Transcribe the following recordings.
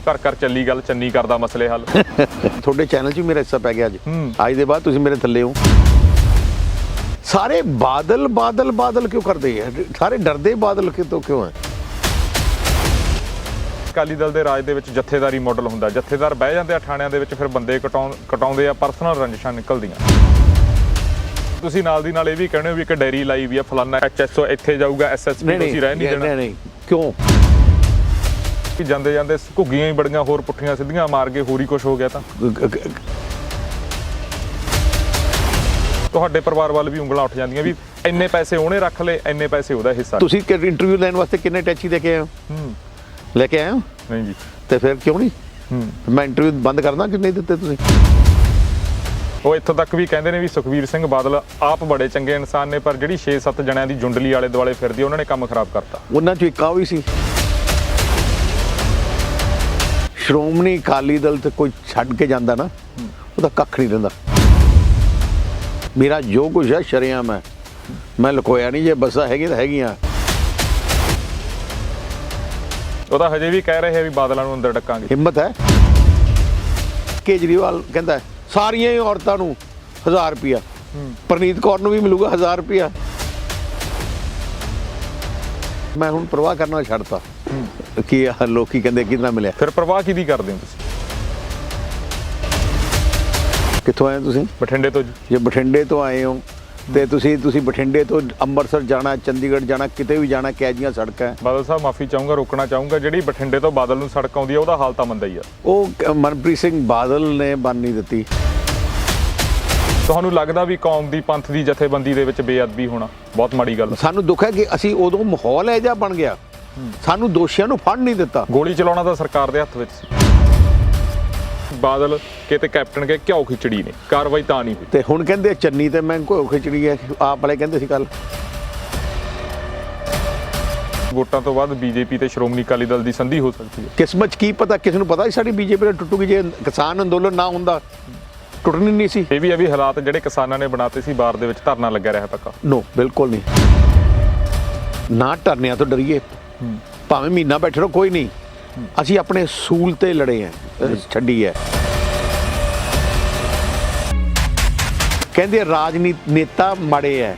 घर घर चली गल चन्नी करदा मसले हल। ਤੁਹਾਡੇ ਚੈਨਲ 'ਚ ਵੀ ਮੇਰਾ ਹਿੱਸਾ ਪੈ ਗਿਆ ਅੱਜ ਦੇ ਬਾਅਦ ਤੁਸੀਂ ਮੇਰੇ ਥੱਲੇ ਹੋ। ਸਾਰੇ ਬਾਦਲ ਬਾਦਲ ਬਾਦਲ ਕਿਉਂ ਕਰਦੇ ਹੈ? ਸਾਰੇ ਡਰਦੇ ਬਾਦਲ ਕਿਤੋਂ ਕਿਉਂ ਹੈ? ਅਕਾਲੀ ਦਲ ਦੇ ਰਾਜ ਦੇ ਵਿੱਚ ਜਥੇਦਾਰੀ ਮਾਡਲ ਹੁੰਦਾ, ਜਥੇਦਾਰ ਬਹਿ ਜਾਂਦੇ ਆ ਥਾਣਿਆਂ ਦੇ ਵਿੱਚ, ਫਿਰ ਬੰਦੇ ਕਟਾਉਂਦੇ ਆ, ਪਰਸਨਲ ਰੰਜਿਸ਼ਾਂ ਨਿਕਲਦੀਆਂ। ਤੁਸੀਂ ਨਾਲ ਦੀ ਨਾਲ ਇਹ ਵੀ ਕਹਿੰਦੇ ਹੋ ਵੀ ਇੱਕ ਡੈਰੀ ਲਾਈ ਵੀ ਆ ਫਲਾਨਾ HSO ਇੱਥੇ ਜਾਊਗਾ, SSP ਤੁਸੀਂ ਰਹਿ ਨਹੀਂ ਦੇਣਾ। ਨਹੀਂ ਕਿਉਂ? ਜਾਂਦੇ ਜਾਂਦੇ ਘੁੱਗੀਆਂ ਹੀ ਬੜੀਆਂ ਹੋਰ ਪੁੱਠੀਆਂ ਸਿੱਧੀਆਂ ਮਾਰ ਕੇ ਹੋਰ ਹੀ ਕੁਝ ਹੋ ਗਿਆ ਤਾਂ ਤੁਹਾਡੇ ਪਰਿਵਾਰ ਵੱਲ ਵੀ ਉਂਗਲਾਂ ਉੱਠ ਜਾਂਦੀਆਂ ਵੀ ਇੰਨੇ ਪੈਸੇ ਉਹਨੇ ਰੱਖ ਲਏ, ਇੰਨੇ ਪੈਸੇ ਉਹਦਾ ਹਿੱਸਾ। ਤੁਸੀਂ ਇੰਟਰਵਿਊ ਲੈਣ ਵਾਸਤੇ ਕਿੰਨੇ ਟੈਚੀ ਲੈ ਕੇ ਆਏ ਹੋ? ਲੈ ਕੇ ਆਏ ਹੋ? ਨਹੀਂ ਜੀ। ਤੇ ਫਿਰ ਕਿਉਂ ਨਹੀਂ? ਮੈਂ ਇੰਟਰਵਿਊ ਬੰਦ ਕਰਦਾ ਕਿ ਨਹੀਂ ਦਿੱਤੇ ਤੁਸੀਂ? ਉਹ ਇੱਥੋਂ ਤੱਕ ਵੀ ਕਹਿੰਦੇ ਨੇ ਵੀ ਸੁਖਬੀਰ ਸਿੰਘ ਬਾਦਲ ਆਪ ਬੜੇ ਚੰਗੇ ਇਨਸਾਨ ਨੇ, ਪਰ ਜਿਹੜੀ 6-7 ਜਣਿਆਂ ਦੀ ਜੁੰਡਲੀ ਆਲੇ ਦੁਆਲੇ ਫਿਰਦੀ ਉਹਨਾਂ ਨੇ ਕੰਮ ਖਰਾਬ ਕਰਤਾ। ਉਹਨਾਂ 'ਚੋਂ ਇੱਕ ਆ ਵੀ ਸੀ। ਸ਼੍ਰੋਮਣੀ ਅਕਾਲੀ ਦਲ ਤੇ ਕੋਈ ਛੱਡ ਕੇ ਜਾਂਦਾ ਨਾ ਉਹਦਾ ਕੱਖ ਨਹੀਂ ਰਹਿੰਦਾ। ਮੇਰਾ ਜੋ ਕੁਝ ਹੈ ਸ਼ਰੇਆਮ ਹੈ, ਮੈਂ ਲੁਕੋਇਆ ਨਹੀਂ। ਜੇ ਬੱਸਾਂ ਹੈਗੀਆਂ ਤਾਂ ਹੈਗੀਆਂ। ਉਹਦਾ ਹਜੇ ਵੀ ਕਹਿ ਰਹੇ ਆ ਵੀ ਬਾਦਲਾਂ ਨੂੰ ਅੰਦਰ ਡੱਕਾਂਗੇ। ਹਿੰਮਤ ਹੈ। ਕੇਜਰੀਵਾਲ ਕਹਿੰਦਾ ਸਾਰੀਆਂ ਹੀ ਔਰਤਾਂ ਨੂੰ 1000 ਰੁਪਇਆ, ਪ੍ਰਨੀਤ ਕੌਰ ਨੂੰ ਵੀ ਮਿਲੂਗਾ 1000 ਰੁਪਇਆ। ਮੈਂ ਹੁਣ ਪ੍ਰਵਾਹ ਕਰਨਾ ਛੱਡਤਾ ਕਿ ਲੋਕੀ ਕਹਿੰਦੇ ਕਿੰਨਾ ਮਿਲਿਆ। ਫਿਰ ਪ੍ਰਵਾਹ ਕਿਹਦੀ ਕਰਦੇ ਹੋ ਤੁਸੀਂ? ਕਿੱਥੋਂ ਆਏ ਤੁਸੀਂ? ਬਠਿੰਡੇ ਤੋਂ ਜੀ। ਜੇ ਬਠਿੰਡੇ ਤੋਂ ਆਏ ਹੋ ਤੇ ਤੁਸੀਂ ਬਠਿੰਡੇ ਤੋਂ ਅੰਮ੍ਰਿਤਸਰ ਜਾਣਾ, ਚੰਡੀਗੜ੍ਹ ਜਾਣਾ, ਕਿਤੇ ਵੀ ਜਾਣਾ, ਕਿਹੋ ਸੜਕਾਂ? ਬਾਦਲ ਸਾਹਿਬ ਮਾਫੀ ਚਾਹੂੰਗਾ, ਰੋਕਣਾ ਚਾਹੂੰਗਾ, ਜਿਹੜੀ ਬਠਿੰਡੇ ਤੋਂ ਬਾਦਲ ਨੂੰ ਸੜਕ ਆਉਂਦੀ ਆ ਉਹਦਾ ਹਾਲ ਤਾਂ ਮੰਦਾ ਹੀ ਆ। ਉਹ ਮਨਪ੍ਰੀਤ ਸਿੰਘ ਬਾਦਲ ਨੇ ਬਣ ਨਹੀਂ ਦਿੱਤੀ। ਤੁਹਾਨੂੰ ਲੱਗਦਾ ਵੀ ਕੌਮ ਦੀ ਪੰਥ ਦੀ ਜਥੇਬੰਦੀ ਦੇ ਵਿੱਚ ਬੇਅਦਬੀ ਹੋਣਾ ਬਹੁਤ ਮਾੜੀ ਗੱਲ? ਸਾਨੂੰ ਦੁੱਖ ਹੈ ਕਿ ਅਸੀਂ ਉਦੋਂ ਮਾਹੌਲ ਇਹੋ ਜਿਹਾ ਬਣ ਗਿਆ, ਸਾਨੂੰ ਦੋਸ਼ੀਆਂ ਨੂੰ ਫੜ ਨਹੀਂ ਦਿੱਤਾ। ਗੋਲੀ ਚਲਾਉਣਾ ਤਾਂ ਸਰਕਾਰ ਦੇ ਹੱਥ ਵਿੱਚ ਸੀ। ਬਾਦਲ ਕਿਤੇ ਕੈਪਟਨ ਕੇ ਘਿਓ ਖਿਚੜੀ ਨੇ, ਕਾਰਵਾਈ ਤਾਂ ਨਹੀਂ ਹੋਈ। ਤੇ ਹੁਣ ਕਹਿੰਦੇ ਚੰਨੀ ਤੇ ਮੈਂ ਘਿਓ ਖਿਚੜੀ ਹੈ, ਆਪ ਵਾਲੇ ਕਹਿੰਦੇ ਸੀ ਕੱਲ। ਵੋਟਾਂ ਤੋਂ ਬਾਅਦ ਬੀਜੇਪੀ ਤੇ ਸ਼੍ਰੋਮਣੀ ਅਕਾਲੀ ਦਲ ਦੀ ਸੰਧੀ ਹੋ ਸਕਦੀ ਹੈ। ਕਿਸਮਤ 'ਚ ਕੀ ਪਤਾ, ਕਿਸੇ ਨੂੰ ਪਤਾ ਸੀ ਸਾਡੀ ਬੀਜੇਪੀ ਨਾਲ ਟੁੱਟੂਗੀ। ਜੇ ਕਿਸਾਨ ਅੰਦੋਲਨ ਨਾ ਹੁੰਦਾ ਟੁੱਟਣੀ ਨਹੀਂ ਸੀ। ਇਹ ਵੀ ਹਾਲਾਤ ਜਿਹੜੇ ਕਿਸਾਨਾਂ ਨੇ ਬਣਾਤੇ ਸੀ, ਬਾਰ ਦੇ ਵਿੱਚ ਧਰਨਾ ਲੱਗਿਆ ਰਿਹਾ ਪੱਕਾ। ਨੋ, ਬਿਲਕੁਲ ਨਹੀਂ। ਨਾ ਧਰਨਿਆਂ ਤੋਂ ਡਰੀਏ, ਭਾਵੇਂ ਮਹੀਨਾ ਬੈਠੇ ਰਹੋ, ਕੋਈ ਨਹੀਂ। ਅਸੀਂ ਆਪਣੇ ਸੂਲ ਤੇ ਲੜੇ ਆ, ਛੱਡੀ ਹੈ। ਕਹਿੰਦੇ ਰਾਜਨੀਤੀ ਨੇਤਾ ਮਾੜੇ ਹੈ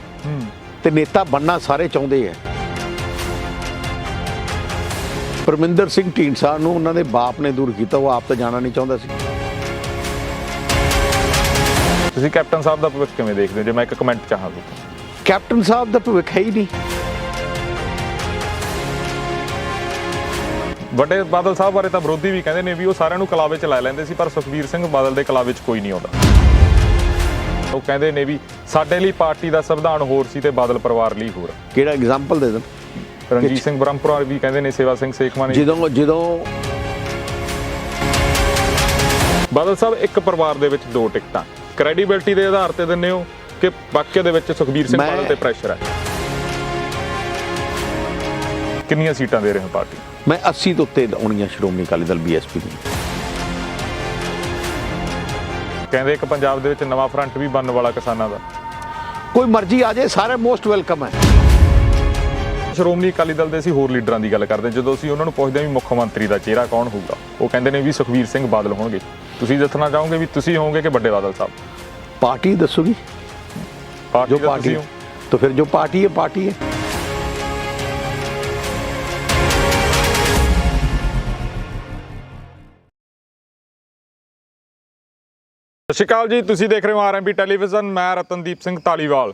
ਤੇ ਨੇਤਾ ਬਣਨਾ ਸਾਰੇ ਚਾਹੁੰਦੇ ਹੈ। ਪਰਮਿੰਦਰ ਸਿੰਘ ਢੀਂਡਸਾ ਨੂੰ ਉਹਨਾਂ ਦੇ ਬਾਪ ਨੇ ਦੂਰ ਕੀਤਾ, ਉਹ ਆਪ ਤਾਂ ਜਾਣਾ ਨਹੀਂ ਚਾਹੁੰਦਾ ਸੀ। ਤੁਸੀਂ ਕੈਪਟਨ ਸਾਹਿਬ ਦਾ ਭਵਿੱਖ ਕਿਵੇਂ ਦੇਖਦੇ ਹੋ? ਜੇ ਮੈਂ ਇੱਕ ਕਮੈਂਟ ਚਾਹਾਂ ਤਾਂ ਕੈਪਟਨ ਸਾਹਿਬ ਦਾ ਭਵਿੱਖ ਹੈ ਹੀ ਨਹੀਂ। ਵੱਡੇ ਬਾਦਲ ਸਾਹਿਬ ਬਾਰੇ ਤਾਂ ਵਿਰੋਧੀ ਵੀ ਕਹਿੰਦੇ ਨੇ ਵੀ ਉਹ ਸਾਰਿਆਂ ਨੂੰ ਕਲਾਵੇ ਚ ਲੈ ਲੈਂਦੇ ਸੀ, ਪਰ ਸੁਖਬੀਰ ਸਿੰਘ ਬਾਦਲ ਦੇ ਕਲਾਵੇ ਚ ਕੋਈ ਨਹੀਂ ਆਉਂਦਾ। ਉਹ ਕਹਿੰਦੇ ਨੇ ਵੀ ਸਾਡੇ ਲਈ ਪਾਰਟੀ ਦਾ ਸੰਵਿਧਾਨ ਹੋਰ ਸੀ ਤੇ ਬਾਦਲ ਪਰਿਵਾਰ ਲਈ ਹੋਰ। ਕਿਹੜਾ ਐਗਜ਼ਾਮਪਲ ਦੇ ਦੇਣ? ਰਣਜੀਤ ਸਿੰਘ ਬ੍ਰਹਮਪੁਰਾ ਵੀ ਕਹਿੰਦੇ ਨੇ, ਸੇਵਾ ਸਿੰਘ ਸੇਖਵਾਂ ਨੇ। ਜਦੋਂ ਬਾਦਲ ਸਾਹਿਬ ਇੱਕ ਪਰਿਵਾਰ ਦੇ ਵਿੱਚ ਦੋ ਟਿਕਟਾਂ ਕ੍ਰੈਡੀਬਿਲਿਟੀ ਦੇ ਆਧਾਰ ਤੇ ਦਿੰਦੇ ਹੋ ਕਿ ਵਾਕਿਆ ਦੇ ਵਿੱਚ ਸੁਖਬੀਰ ਸਿੰਘ ਬਾਦਲ ਤੇ ਪ੍ਰੈਸ਼ਰ ਹੈ? ਕਿੰਨੀਆਂ ਸੀਟਾਂ ਦੇ ਰਹੇ ਹੋ ਪਾਰਟੀ? ਮੈਂ 80 ਤੋਂ ਉੱਤੇ ਆਉਣੀਆਂ ਸ਼੍ਰੋਮਣੀ ਅਕਾਲੀ ਦਲ BSP ਦੀ। ਕਹਿੰਦੇ ਇੱਕ ਪੰਜਾਬ ਦੇ ਵਿੱਚ ਨਵਾਂ ਫਰੰਟ ਵੀ ਬਣਨ ਵਾਲਾ ਕਿਸਾਨਾਂ ਦਾ। ਕੋਈ ਮਰਜ਼ੀ ਆ ਜਾਏ, ਸਾਰੇ ਮੋਸਟ ਵੈਲਕਮ ਹੈ। ਸ਼੍ਰੋਮਣੀ ਅਕਾਲੀ ਦਲ ਦੇ ਅਸੀਂ ਹੋਰ ਲੀਡਰਾਂ ਦੀ ਗੱਲ ਕਰਦੇ, ਜਦੋਂ ਅਸੀਂ ਉਹਨਾਂ ਨੂੰ ਪੁੱਛਦੇ ਹਾਂ ਵੀ ਮੁੱਖ ਮੰਤਰੀ ਦਾ ਚਿਹਰਾ ਕੌਣ ਹੋਊਗਾ, ਉਹ ਕਹਿੰਦੇ ਨੇ ਵੀ ਸੁਖਬੀਰ ਸਿੰਘ ਬਾਦਲ ਹੋਣਗੇ। ਤੁਸੀਂ ਦੱਸਣਾ ਚਾਹੋਗੇ ਵੀ ਤੁਸੀਂ ਹੋਵੋਗੇ ਕਿ ਵੱਡੇ ਬਾਦਲ ਸਾਹਿਬ? ਪਾਰਟੀ ਦੱਸੂਗੀ। ਪਾਰਟੀ ਜੋ ਪਾਰਟੀ तो फिर जो पार्टी है पार्टी है। ਸਤਿ ਸ਼੍ਰੀ ਅਕਾਲ ਜੀ, ਤੁਸੀਂ ਦੇਖ ਰਹੇ ਹੋ RMB ਟੈਲੀਵਿਜ਼ਨ। ਮੈਂ ਰਤਨਦੀਪ ਸਿੰਘ ਧਾਲੀਵਾਲ।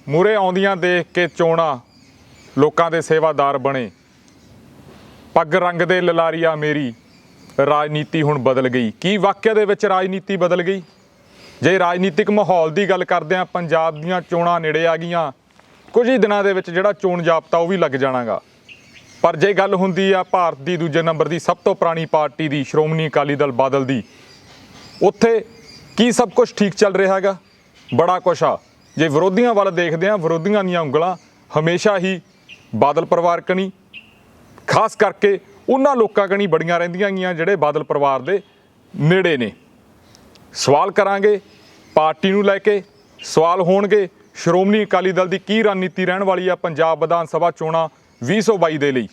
ਮੂਰੇ ਆਉਂਦੀਆਂ ਦੇਖ ਕੇ ਚੋਣਾਂ ਲੋਕਾਂ ਦੇ ਸੇਵਾਦਾਰ ਬਣੇ, ਪੱਗ ਰੰਗ ਦੇ ਲਲਾਰੀਆ ਮੇਰੀ, ਰਾਜਨੀਤੀ ਹੁਣ ਬਦਲ ਗਈ। ਕੀ ਵਾਕਿਆ ਦੇ ਵਿੱਚ ਰਾਜਨੀਤੀ ਬਦਲ ਗਈ? ਜੇ ਰਾਜਨੀਤਿਕ ਮਾਹੌਲ ਦੀ ਗੱਲ ਕਰਦੇ ਹਾਂ, ਪੰਜਾਬ ਦੀਆਂ ਚੋਣਾਂ ਨੇੜੇ ਆ ਗਈਆਂ। ਕੁਝ ਹੀ ਦਿਨਾਂ ਦੇ ਵਿੱਚ ਜਿਹੜਾ ਚੋਣ ਜਾਬਤਾ ਉਹ ਵੀ ਲੱਗ ਜਾਣਾਗਾ। ਪਰ ਜੇ ਗੱਲ ਹੁੰਦੀ ਆ ਭਾਰਤ ਦੀ ਦੂਜੇ ਨੰਬਰ ਦੀ ਸਭ ਤੋਂ ਪੁਰਾਣੀ ਪਾਰਟੀ ਦੀ, ਸ਼੍ਰੋਮਣੀ ਅਕਾਲੀ ਦਲ ਬਾਦਲ ਦੀ, ਉੱਥੇ ਕੀ ਸਭ ਕੁਝ ਠੀਕ ਚੱਲ ਰਿਹਾ ਹੈਗਾ? ਬੜਾ ਕੁਛ ਆ। ਜੇ ਵਿਰੋਧੀਆਂ ਵੱਲ ਦੇਖਦੇ ਹਾਂ, ਵਿਰੋਧੀਆਂ ਦੀਆਂ ਉਂਗਲਾਂ ਹਮੇਸ਼ਾ ਹੀ ਬਾਦਲ ਪਰਿਵਾਰ ਕਣੀ, ਖਾਸ ਕਰਕੇ ਉਹਨਾਂ ਲੋਕਾਂ ਕਣੀ ਬੜੀਆਂ ਰਹਿੰਦੀਆਂ ਗਈਆਂ ਜਿਹੜੇ ਬਾਦਲ ਪਰਿਵਾਰ ਦੇ ਨੇੜੇ ਨੇ। ਸਵਾਲ ਕਰਾਂਗੇ ਪਾਰਟੀ ਨੂੰ ਲੈ ਕੇ, ਸਵਾਲ ਹੋਣਗੇ ਸ਼੍ਰੋਮਣੀ ਅਕਾਲੀ ਦਲ ਦੀ ਕੀ ਰਣਨੀਤੀ ਰਹਿਣ ਵਾਲੀ ਆ ਪੰਜਾਬ ਵਿਧਾਨ ਸਭਾ ਚੋਣਾਂ 2022 ਦੇ ਲਈ।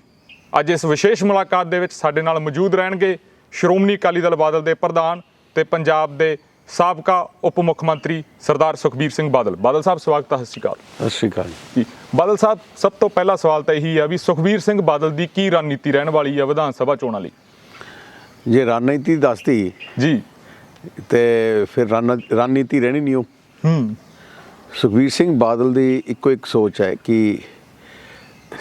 ਅੱਜ ਇਸ ਵਿਸ਼ੇਸ਼ ਮੁਲਾਕਾਤ ਦੇ ਵਿੱਚ ਸਾਡੇ ਨਾਲ ਮੌਜੂਦ ਰਹਿਣਗੇ ਸ਼੍ਰੋਮਣੀ ਅਕਾਲੀ ਦਲ ਬਾਦਲ ਦੇ ਪ੍ਰਧਾਨ ਤੇ ਪੰਜਾਬ ਦੇ ਸਾਬਕਾ ਉਪ ਮੁੱਖ ਮੰਤਰੀ ਸਰਦਾਰ ਸੁਖਬੀਰ ਸਿੰਘ ਬਾਦਲ। ਬਾਦਲ ਸਾਹਿਬ ਸਵਾਗਤ ਹੈ, ਸਤਿ ਸ਼੍ਰੀ ਅਕਾਲ। ਸਤਿ ਸ਼੍ਰੀ ਅਕਾਲ ਜੀ ਬਾਦਲ ਸਾਹਿਬ, ਸਭ ਤੋਂ ਪਹਿਲਾ ਸਵਾਲ ਤਾਂ ਇਹੀ ਆ ਵੀ ਸੁਖਬੀਰ ਸਿੰਘ ਬਾਦਲ ਦੀ ਕੀ ਰਣਨੀਤੀ ਰਹਿਣ ਵਾਲੀ ਆ ਵਿਧਾਨ ਸਭਾ ਚੋਣਾਂ ਲਈ? ਜੇ ਰਣਨੀਤੀ ਦੱਸਦੀ ਜੀ ਤੇ ਫਿਰ ਰਣਨੀਤੀ ਰਹਿਣੀ ਨਹੀਂ। ਉਹ ਸੁਖਬੀਰ ਸਿੰਘ ਬਾਦਲ ਦੀ ਇੱਕੋ ਇੱਕ ਸੋਚ ਹੈ ਕਿ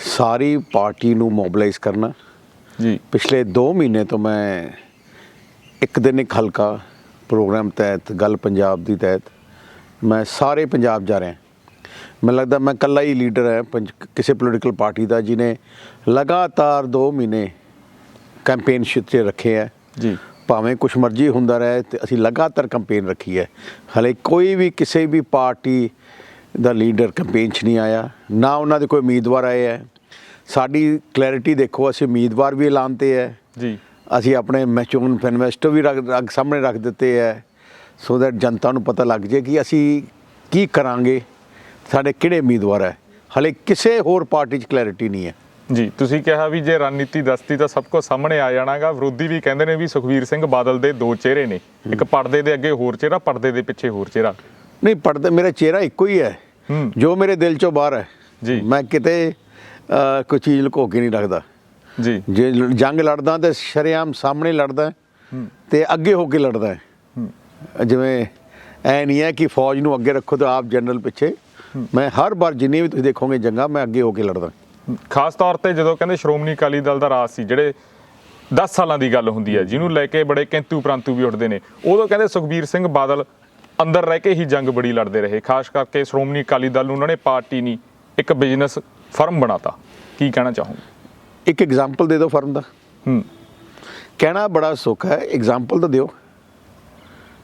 ਸਾਰੀ ਪਾਰਟੀ ਨੂੰ ਮੋਬਿਲਾਈਜ਼ ਕਰਨਾ। ਜੀ ਪਿਛਲੇ 2 ਮਹੀਨੇ ਤੋਂ ਮੈਂ ਇੱਕ ਦਿਨ ਇੱਕ ਹਲਕਾ ਪ੍ਰੋਗਰਾਮ ਤਹਿਤ ਗੱਲ ਪੰਜਾਬ ਦੀ ਤਹਿਤ ਮੈਂ ਸਾਰੇ ਪੰਜਾਬ ਜਾ ਰਿਹਾ। ਮੈਨੂੰ ਲੱਗਦਾ ਮੈਂ ਇਕੱਲਾ ਹੀ ਲੀਡਰ ਹੈ ਕਿਸੇ ਪੋਲੀਟੀਕਲ ਪਾਰਟੀ ਦਾ ਜਿਹਨੇ ਲਗਾਤਾਰ 2 ਮਹੀਨੇ ਕੈਂਪੇਨ 'ਚ ਰੱਖੇ ਹੈ। ਜੀ ਭਾਵੇਂ ਕੁਛ ਮਰਜ਼ੀ ਹੁੰਦਾ ਰਹੇ ਤੇ ਅਸੀਂ ਲਗਾਤਾਰ ਕੈਂਪੇਨ ਰੱਖੀ ਹੈ। ਹਲੇ ਕੋਈ ਵੀ ਕਿਸੇ ਵੀ ਪਾਰਟੀ ਦਾ ਲੀਡਰ ਕੈਂਪੇਨ 'ਚ ਨਹੀਂ ਆਇਆ, ਨਾ ਉਹਨਾਂ ਦੇ ਕੋਈ ਉਮੀਦਵਾਰ ਆਏ ਹੈ। ਸਾਡੀ ਕਲੈਰਿਟੀ ਦੇਖੋ, ਅਸੀਂ ਉਮੀਦਵਾਰ ਵੀ ਐਲਾਨ 'ਤੇ ਹੈ। ਜੀ ਅਸੀਂ ਆਪਣੇ ਚੋਣ ਮੈਨੀਫੈਸਟੋ ਵੀ ਰੱਖ ਸਾਹਮਣੇ ਰੱਖ ਦਿੱਤੇ ਹੈ, ਸੋ ਦੈਟ ਜਨਤਾ ਨੂੰ ਪਤਾ ਲੱਗ ਜੇ ਕਿ ਅਸੀਂ ਕੀ ਕਰਾਂਗੇ, ਸਾਡੇ ਕਿਹੜੇ ਉਮੀਦਵਾਰ ਹੈ। ਹਲੇ ਕਿਸੇ ਹੋਰ ਪਾਰਟੀ 'ਚ ਕਲੈਰਿਟੀ ਨਹੀਂ ਹੈ। ਜੀ ਤੁਸੀਂ ਕਿਹਾ ਵੀ ਜੇ ਰਣਨੀਤੀ ਦੱਸਤੀ ਤਾਂ ਸਭ ਕੁਝ ਸਾਹਮਣੇ ਆ ਜਾਣਾਗਾ। ਵਿਰੋਧੀ ਵੀ ਕਹਿੰਦੇ ਨੇ ਵੀ ਸੁਖਬੀਰ ਸਿੰਘ ਬਾਦਲ ਦੇ 2 ਚਿਹਰੇ ਨੇ, ਇੱਕ ਪਰਦੇ ਦੇ ਅੱਗੇ ਹੋਰ ਚਿਹਰਾ, ਪਰਦੇ ਦੇ ਪਿੱਛੇ ਹੋਰ ਚਿਹਰਾ। ਨਹੀਂ, ਪੜਦਾ ਮੇਰਾ ਚਿਹਰਾ ਇੱਕੋ ਹੀ ਹੈ ਜੋ ਮੇਰੇ ਦਿਲ 'ਚੋਂ ਬਾਹਰ ਹੈ। ਜੀ ਮੈਂ ਕਿਤੇ ਕੋਈ ਚੀਜ਼ ਲੁਕੋ ਕੇ ਨਹੀਂ ਰੱਖਦਾ। ਜੀ ਜੇ ਜੰਗ ਲੜਦਾ ਤੇ ਸ਼ਰੇਆਮ ਸਾਹਮਣੇ ਲੜਦਾ ਤੇ ਅੱਗੇ ਹੋ ਕੇ ਲੜਦਾ ਹੈ। ਜਿਵੇਂ ਐ ਨਹੀਂ ਹੈ ਕਿ ਫੌਜ ਨੂੰ ਅੱਗੇ ਰੱਖੋ ਤੇ ਆਪ ਜਨਰਲ ਪਿੱਛੇ। ਮੈਂ ਹਰ ਵਾਰ ਜਿੰਨੀ ਵੀ ਤੁਸੀਂ ਦੇਖੋਗੇ ਜੰਗਾਂ, ਮੈਂ ਅੱਗੇ ਹੋ ਕੇ ਲੜਦਾ। ਖਾਸ ਤੌਰ ਤੇ ਜਦੋਂ ਕਹਿੰਦੇ ਸ਼੍ਰੋਮਣੀ ਅਕਾਲੀ ਦਲ ਦਾ ਰਾਜ ਸੀ, ਜਿਹੜੇ 10 ਸਾਲਾਂ ਦੀ ਗੱਲ ਹੁੰਦੀ ਹੈ, ਜਿਹਨੂੰ ਲੈ ਕੇ ਬੜੇ ਕਿੰਤੂ ਪ੍ਰੰਤੂ ਵੀ ਉੱਠਦੇ ਨੇ, ਉਦੋਂ ਕਹਿੰਦੇ ਸੁਖਬੀਰ ਸਿੰਘ ਬਾਦਲ ਅੰਦਰ ਰਹਿ ਕੇ ਹੀ ਜੰਗ ਬੜੀ ਲੜਦੇ ਰਹੇ। ਖਾਸ ਕਰਕੇ ਸ਼੍ਰੋਮਣੀ ਅਕਾਲੀ ਦਲ ਨੂੰ ਉਹਨਾਂ ਨੇ ਪਾਰਟੀ ਨਹੀਂ, ਇੱਕ ਬਿਜ਼ਨਸ ਫਰਮ ਬਣਾਤਾ। ਕੀ ਕਹਿਣਾ ਚਾਹੋਗੇ? ਇੱਕ ਐਗਜ਼ਾਮਪਲ ਦੇ ਦਿਓ ਫਰਮ ਦਾ। ਕਹਿਣਾ ਬੜਾ ਸੌਖਾ ਹੈ, ਐਗਜ਼ਾਮਪਲ ਤਾਂ ਦਿਓ।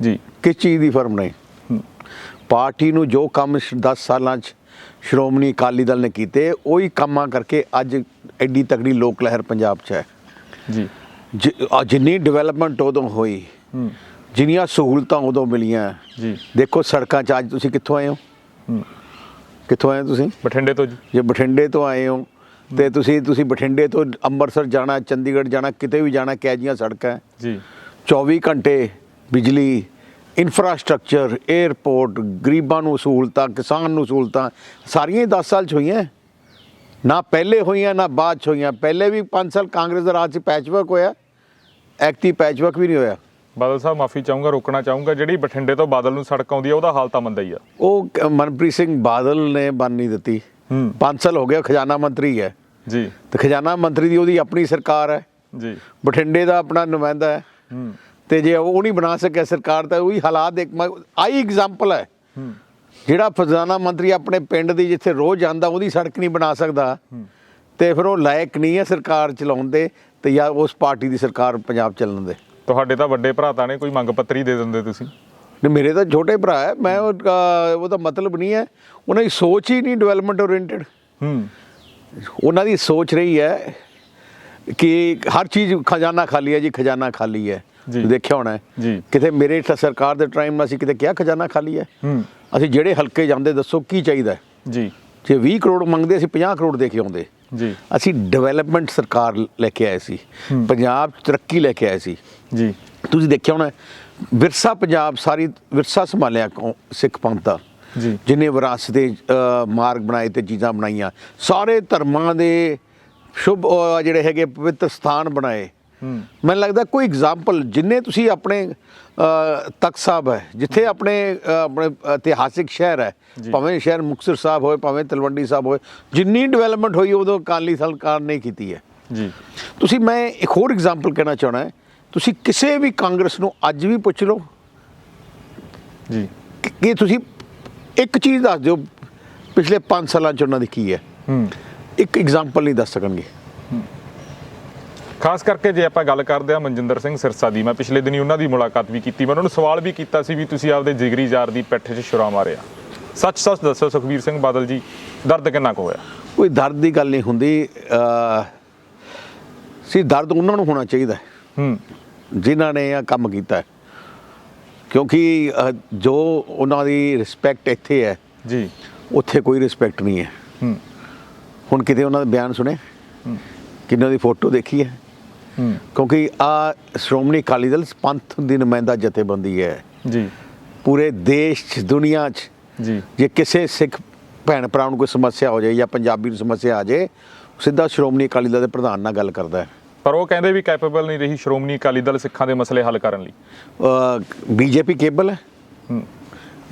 ਜੀ ਕਿਸ ਚੀਜ਼ ਦੀ ਫਰਮ ਨਹੀਂ? ਪਾਰਟੀ ਨੂੰ ਜੋ ਕੰਮ 10 ਸਾਲਾਂ 'ਚ ਸ਼੍ਰੋਮਣੀ ਅਕਾਲੀ ਦਲ ਨੇ ਕੀਤੇ, ਉਹੀ ਕੰਮਾਂ ਕਰਕੇ ਅੱਜ ਐਡੀ ਤਕੜੀ ਲੋਕ ਲਹਿਰ ਪੰਜਾਬ 'ਚ ਹੈ। ਜੀ ਜਿੰਨੀ ਡਿਵੈਲਪਮੈਂਟ ਉਦੋਂ ਹੋਈ, ਜਿੰਨੀਆਂ ਸਹੂਲਤਾਂ ਉਦੋਂ ਮਿਲੀਆਂ। ਜੀ ਦੇਖੋ ਸੜਕਾਂ 'ਚ ਅੱਜ ਤੁਸੀਂ ਕਿੱਥੋਂ ਆਏ ਹੋ? ਕਿੱਥੋਂ ਆਏ ਹੋ ਤੁਸੀਂ? ਬਠਿੰਡੇ ਤੋਂ ਜੀ। ਜੇ ਬਠਿੰਡੇ ਤੋਂ ਆਏ ਹੋ ਤੇ ਤੁਸੀਂ ਬਠਿੰਡੇ ਤੋਂ ਅੰਮ੍ਰਿਤਸਰ ਜਾਣਾ, ਚੰਡੀਗੜ੍ਹ ਜਾਣਾ, ਕਿਤੇ ਵੀ ਜਾਣਾ, ਕਿਹੋ ਜਿਹੀਆਂ ਸੜਕਾਂ ਜੀ। 24 ਘੰਟੇ ਬਿਜਲੀ, ਇਨਫਰਾਸਟ੍ਰਕਚਰ, ਏਅਰਪੋਰਟ, ਗਰੀਬਾਂ ਨੂੰ ਸਹੂਲਤਾਂ, ਕਿਸਾਨ ਨੂੰ ਸਹੂਲਤਾਂ, ਸਾਰੀਆਂ ਹੀ 10 ਸਾਲ 'ਚ ਹੋਈਆਂ। ਨਾ ਪਹਿਲੇ ਹੋਈਆਂ ਨਾ ਬਾਅਦ 'ਚ ਹੋਈਆਂ। ਪਹਿਲੇ ਵੀ 5 ਸਾਲ ਕਾਂਗਰਸ ਦਾ ਰਾਜ 'ਚ ਪੈਚਵਰਕ ਹੋਇਆ, ਐਕਟੀ ਪੈਚਵਰਕ ਵੀ ਨਹੀਂ ਹੋਇਆ। ਬਾਦਲ ਸਾਹਿਬ ਮਾਫੀ ਚਾਹੂੰਗਾ, ਰੋਕਣਾ ਚਾਹੂੰਗਾ, ਜਿਹੜੀ ਬਠਿੰਡੇ ਤੋਂ ਬਾਦਲ ਨੂੰ ਸੜਕ ਆਉਂਦੀ ਹੈ ਉਹਦਾ ਹਾਲ ਤਾਂ ਮੰਦਾ ਹੀ ਆ। ਉਹ ਮਨਪ੍ਰੀਤ ਸਿੰਘ ਬਾਦਲ ਨੇ ਬਣ ਨਹੀਂ ਦਿੱਤੀ। 5 ਸਾਲ ਹੋ ਗਿਆ, ਖਜ਼ਾਨਾ ਮੰਤਰੀ ਹੈ ਜੀ। ਤੇ ਖਜ਼ਾਨਾ ਮੰਤਰੀ ਦੀ ਉਹਦੀ ਆਪਣੀ ਸਰਕਾਰ ਹੈ ਜੀ। ਬਠਿੰਡੇ ਦਾ ਆਪਣਾ ਨੁਮਾਇੰਦਾ ਹੈ। ਤੇ ਜੇ ਉਹ ਨਹੀਂ ਬਣਾ ਸਕਿਆ ਸਰਕਾਰ, ਤਾਂ ਉਹੀ ਹਾਲਾਤ ਦੇਖ। ਆਈ ਐਗਜ਼ਾਮਪਲ ਹੈ। ਜਿਹੜਾ ਖਜ਼ਾਨਾ ਮੰਤਰੀ ਆਪਣੇ ਪਿੰਡ ਦੀ ਜਿੱਥੇ ਰੋਜ਼ ਜਾਂਦਾ ਉਹਦੀ ਸੜਕ ਨਹੀਂ ਬਣਾ ਸਕਦਾ, ਤੇ ਫਿਰ ਉਹ ਲਾਇਕ ਨਹੀਂ ਹੈ ਸਰਕਾਰ ਚਲਾਉਣ ਦੇ, ਤੇ ਜਾਂ ਉਸ ਪਾਰਟੀ ਦੀ ਸਰਕਾਰ ਪੰਜਾਬ ਚੱਲਣ ਦੇ। ਤੁਹਾਡੇ ਤਾਂ ਵੱਡੇ ਭਰਾ ਤਾਂ ਨੇ, ਕੋਈ ਮੰਗ ਪੱਤਰੀ ਦੇ ਦਿੰਦੇ ਤੁਸੀਂ। ਨਹੀਂ, ਮੇਰੇ ਤਾਂ ਛੋਟੇ ਭਰਾ ਹੈ। ਮੈਂ ਉਹਦਾ ਮਤਲਬ ਨਹੀਂ ਹੈ, ਉਹਨਾਂ ਦੀ ਸੋਚ ਹੀ ਨਹੀਂ ਡਿਵੈਲਪਮੈਂਟ ਓਰੀਐਂਟਡ। ਉਹਨਾਂ ਦੀ ਸੋਚ ਰਹੀ ਹੈ ਕਿ ਹਰ ਚੀਜ਼ ਖਜ਼ਾਨਾ ਖਾਲੀ ਹੈ ਜੀ, ਖਜ਼ਾਨਾ ਖਾਲੀ ਹੈ। ਦੇਖਿਆ ਹੋਣਾ ਜੀ। ਕਿਤੇ ਮੇਰੇ ਸਰਕਾਰ ਦੇ ਟਾਈਮ ਨਾਲ ਅਸੀਂ ਕਿਤੇ ਕਿਹਾ ਖਜ਼ਾਨਾ ਖਾਲੀ ਹੈ? ਅਸੀਂ ਜਿਹੜੇ ਹਲਕੇ ਜਾਂਦੇ, ਦੱਸੋ ਕੀ ਚਾਹੀਦਾ ਜੀ। ਜੇ 20 ਕਰੋੜ ਮੰਗਦੇ, ਅਸੀਂ 50 ਕਰੋੜ ਦੇ ਕੇ ਆਉਂਦੇ ਜੀ। ਅਸੀਂ ਡਿਵੈਲਪਮੈਂਟ ਸਰਕਾਰ ਲੈ ਕੇ ਆਏ ਸੀ, ਪੰਜਾਬ 'ਚ ਤਰੱਕੀ ਲੈ ਕੇ ਆਏ ਸੀ ਜੀ। ਤੁਸੀਂ ਦੇਖਿਆ ਹੋਣਾ ਵਿਰਸਾ, ਪੰਜਾਬ ਸਾਰੀ ਵਿਰਸਾ ਸੰਭਾਲਿਆ ਸਿੱਖ ਪੰਥ ਦਾ। ਜੀ। ਜਿਹਨੇ ਵਿਰਾਸਤ ਦੇ ਮਾਰਗ ਬਣਾਏ ਤੇ ਚੀਜ਼ਾਂ ਬਣਾਈਆਂ, ਸਾਰੇ ਧਰਮਾਂ ਦੇ ਸ਼ੁਭ ਜਿਹੜੇ ਹੈਗੇ ਪਵਿੱਤਰ ਸਥਾਨ ਬਣਾਏ। ਮੈਨੂੰ ਲੱਗਦਾ ਕੋਈ ਐਗਜ਼ਾਮਪਲ ਜਿੰਨੇ ਤੁਸੀਂ ਆਪਣੇ ਤਖਤ ਸਾਹਿਬ ਹੈ, ਜਿੱਥੇ ਆਪਣੇ ਇਤਿਹਾਸਿਕ ਸ਼ਹਿਰ ਹੈ, ਭਾਵੇਂ ਸ਼ਹਿਰ ਮੁਕਤਸਰ ਸਾਹਿਬ ਹੋਏ, ਭਾਵੇਂ ਤਲਵੰਡੀ ਸਾਹਿਬ ਹੋਏ, ਜਿੰਨੀ ਡਿਵੈਲਪਮੈਂਟ ਹੋਈ ਉਦੋਂ ਅਕਾਲੀ ਸਰਕਾਰ ਨੇ ਕੀਤੀ ਹੈ। ਜੀ। ਤੁਸੀਂ, ਮੈਂ ਇੱਕ ਹੋਰ ਐਗਜ਼ਾਮਪਲ ਕਹਿਣਾ ਚਾਹੁੰਦਾ, ਤੁਸੀਂ ਕਿਸੇ ਵੀ ਕਾਂਗਰਸ ਨੂੰ ਅੱਜ ਵੀ ਪੁੱਛ ਲਓ ਜੀ ਕਿ ਤੁਸੀਂ ਇੱਕ ਚੀਜ਼ ਦੱਸ ਦਿਓ ਪਿਛਲੇ 5 ਸਾਲਾਂ 'ਚ ਉਹਨਾਂ ਦੀ ਕੀ ਹੈ। ਇੱਕ ਐਗਜ਼ਾਮਪਲ ਨਹੀਂ ਦੱਸ ਸਕਣਗੇ। ਖਾਸ ਕਰਕੇ ਜੇ ਆਪਾਂ ਗੱਲ ਕਰਦੇ ਹਾਂ ਮਨਜਿੰਦਰ ਸਿੰਘ ਸਿਰਸਾ ਦੀ, ਮੈਂ ਪਿਛਲੇ ਦਿਨੀ ਉਹਨਾਂ ਦੀ ਮੁਲਾਕਾਤ ਵੀ ਕੀਤੀ। ਮੈਂ ਉਹਨਾਂ ਨੂੰ ਸਵਾਲ ਵੀ ਕੀਤਾ ਸੀ ਵੀ ਤੁਸੀਂ ਆਪਦੇ ਜਿਗਰੀ ਯਾਰ ਦੀ ਪਿੱਠ 'ਚ ਛੁਰਾ ਮਾਰਿਆ। ਸੱਚ ਦੱਸੋ ਸੁਖਬੀਰ ਸਿੰਘ ਬਾਦਲ ਜੀ, ਦਰਦ ਕਿੰਨਾ ਕੁ ਹੋਇਆ? ਕੋਈ ਦਰਦ ਦੀ ਗੱਲ ਨਹੀਂ ਹੁੰਦੀ ਸੀ। ਦਰਦ ਉਹਨਾਂ ਨੂੰ ਹੋਣਾ ਚਾਹੀਦਾ ਜਿਨ੍ਹਾਂ ਨੇ ਇਹ ਕੰਮ ਕੀਤਾ ਹੈ, ਕਿਉਂਕਿ ਜੋ ਉਹਨਾਂ ਦੀ ਰਿਸਪੈਕਟ ਇੱਥੇ ਹੈ ਜੀ, ਉੱਥੇ ਕੋਈ ਰਿਸਪੈਕਟ ਨਹੀਂ ਹੈ। ਹੁਣ ਕਿਤੇ ਉਹਨਾਂ ਦਾ ਬਿਆਨ ਸੁਣੇ, ਕਿੰਨਾਂ ਦੀ ਫੋਟੋ ਦੇਖੀ ਹੈ, ਕਿਉਂਕਿ ਆ ਸ਼੍ਰੋਮਣੀ ਅਕਾਲੀ ਦਲ ਪੰਥ ਦੀ ਨੁਮਾਇੰਦਾ ਜਥੇਬੰਦੀ ਹੈ ਜੀ ਪੂਰੇ ਦੇਸ਼ 'ਚ ਦੁਨੀਆ 'ਚ। ਜੀ ਜੇ ਕਿਸੇ ਸਿੱਖ ਭੈਣ ਭਰਾ ਨੂੰ ਕੋਈ ਸਮੱਸਿਆ ਹੋ ਜਾਏ ਜਾਂ ਪੰਜਾਬੀ ਨੂੰ ਸਮੱਸਿਆ ਆ ਜਾਏ, ਸਿੱਧਾ ਸ਼੍ਰੋਮਣੀ ਅਕਾਲੀ ਦਲ ਦੇ ਪ੍ਰਧਾਨ ਨਾਲ ਗੱਲ ਕਰਦਾ ਹੈ। ਪਰ ਉਹ ਕਹਿੰਦੇ ਵੀ ਕੈਪੇਬਲ ਨਹੀਂ ਰਹੀ ਸ਼੍ਰੋਮਣੀ ਅਕਾਲੀ ਦਲ ਸਿੱਖਾਂ ਦੇ ਮਸਲੇ ਹੱਲ ਕਰਨ ਲਈ। ਬੀਜੇਪੀ ਕੇਬਲ ਹੈ?